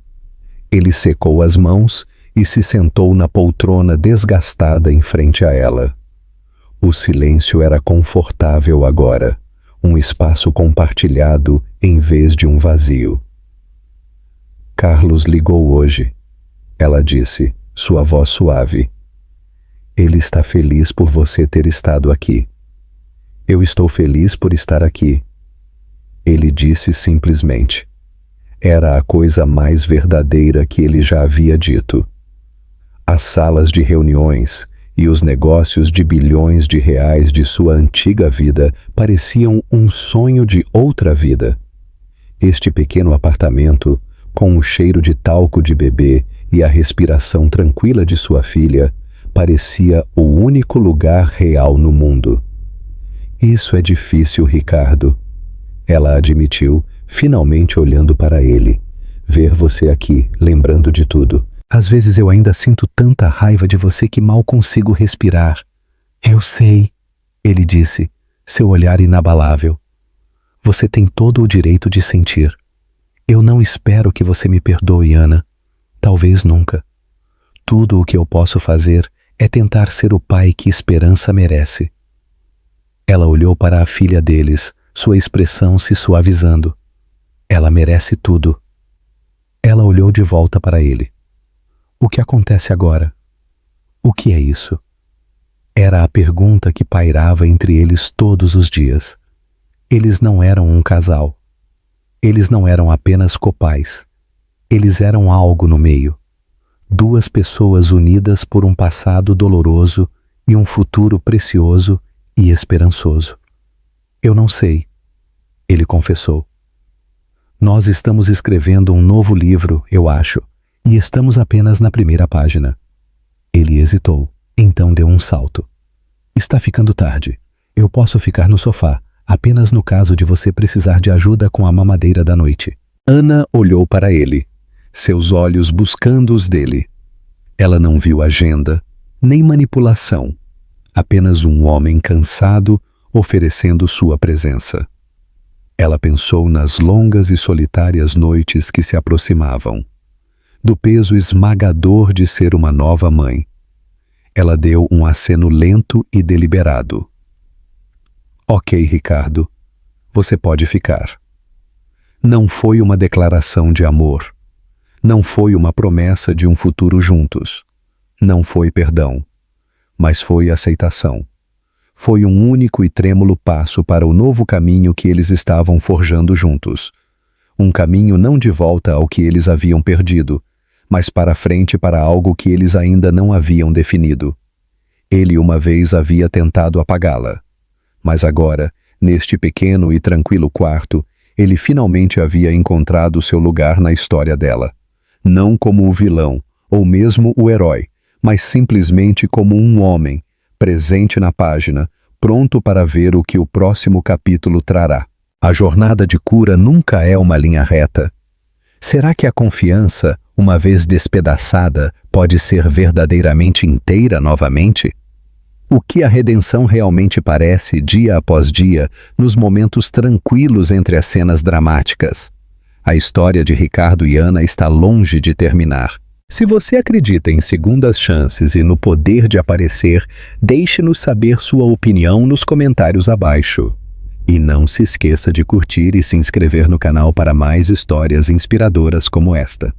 Ele secou as mãos e se sentou na poltrona desgastada em frente a ela. O silêncio era confortável agora, um espaço compartilhado em vez de um vazio. "Carlos ligou hoje", ela disse, sua voz suave. Ele está feliz por você ter estado aqui. Eu estou feliz por estar aqui. Ele disse simplesmente. Era a coisa mais verdadeira que ele já havia dito. As salas de reuniões e os negócios de bilhões de reais de sua antiga vida pareciam um sonho de outra vida. Este pequeno apartamento, com o cheiro de talco de bebê e a respiração tranquila de sua filha, parecia o único lugar real no mundo. Isso é difícil, Ricardo. Ela admitiu, finalmente olhando para ele. Ver você aqui, lembrando de tudo. Às vezes eu ainda sinto tanta raiva de você que mal consigo respirar. Eu sei, ele disse, seu olhar inabalável. Você tem todo o direito de sentir. Eu não espero que você me perdoe, Ana. Talvez nunca. Tudo o que eu posso fazer é tentar ser o pai que Esperança merece. Ela olhou para a filha deles, sua expressão se suavizando. Ela merece tudo. Ela olhou de volta para ele. O que acontece agora? O que é isso? Era a pergunta que pairava entre eles todos os dias. Eles não eram um casal. Eles não eram apenas copais. Eles eram algo no meio. Duas pessoas unidas por um passado doloroso e um futuro precioso e esperançoso. Eu não sei, ele confessou. Nós estamos escrevendo um novo livro, eu acho, e estamos apenas na primeira página. Ele hesitou, então deu um salto. Está ficando tarde. Eu posso ficar no sofá, apenas no caso de você precisar de ajuda com a mamadeira da noite. Ana olhou para ele, seus olhos buscando os dele. Ela não viu agenda, nem manipulação, apenas um homem cansado oferecendo sua presença. Ela pensou nas longas e solitárias noites que se aproximavam, do peso esmagador de ser uma nova mãe. Ela deu um aceno lento e deliberado. Ok, Ricardo, você pode ficar. Não foi uma declaração de amor. Não foi uma promessa de um futuro juntos. Não foi perdão. Mas foi aceitação. Foi um único e trêmulo passo para o novo caminho que eles estavam forjando juntos. Um caminho não de volta ao que eles haviam perdido, mas para frente para algo que eles ainda não haviam definido. Ele uma vez havia tentado apagá-la. Mas agora, neste pequeno e tranquilo quarto, ele finalmente havia encontrado seu lugar na história dela. Não como o vilão, ou mesmo o herói, mas simplesmente como um homem, presente na página, pronto para ver o que o próximo capítulo trará. A jornada de cura nunca é uma linha reta. Será que a confiança, uma vez despedaçada, pode ser verdadeiramente inteira novamente? O que a redenção realmente parece, dia após dia, nos momentos tranquilos entre as cenas dramáticas? A história de Ricardo e Ana está longe de terminar. Se você acredita em segundas chances e no poder de aparecer, deixe-nos saber sua opinião nos comentários abaixo. E não se esqueça de curtir e se inscrever no canal para mais histórias inspiradoras como esta.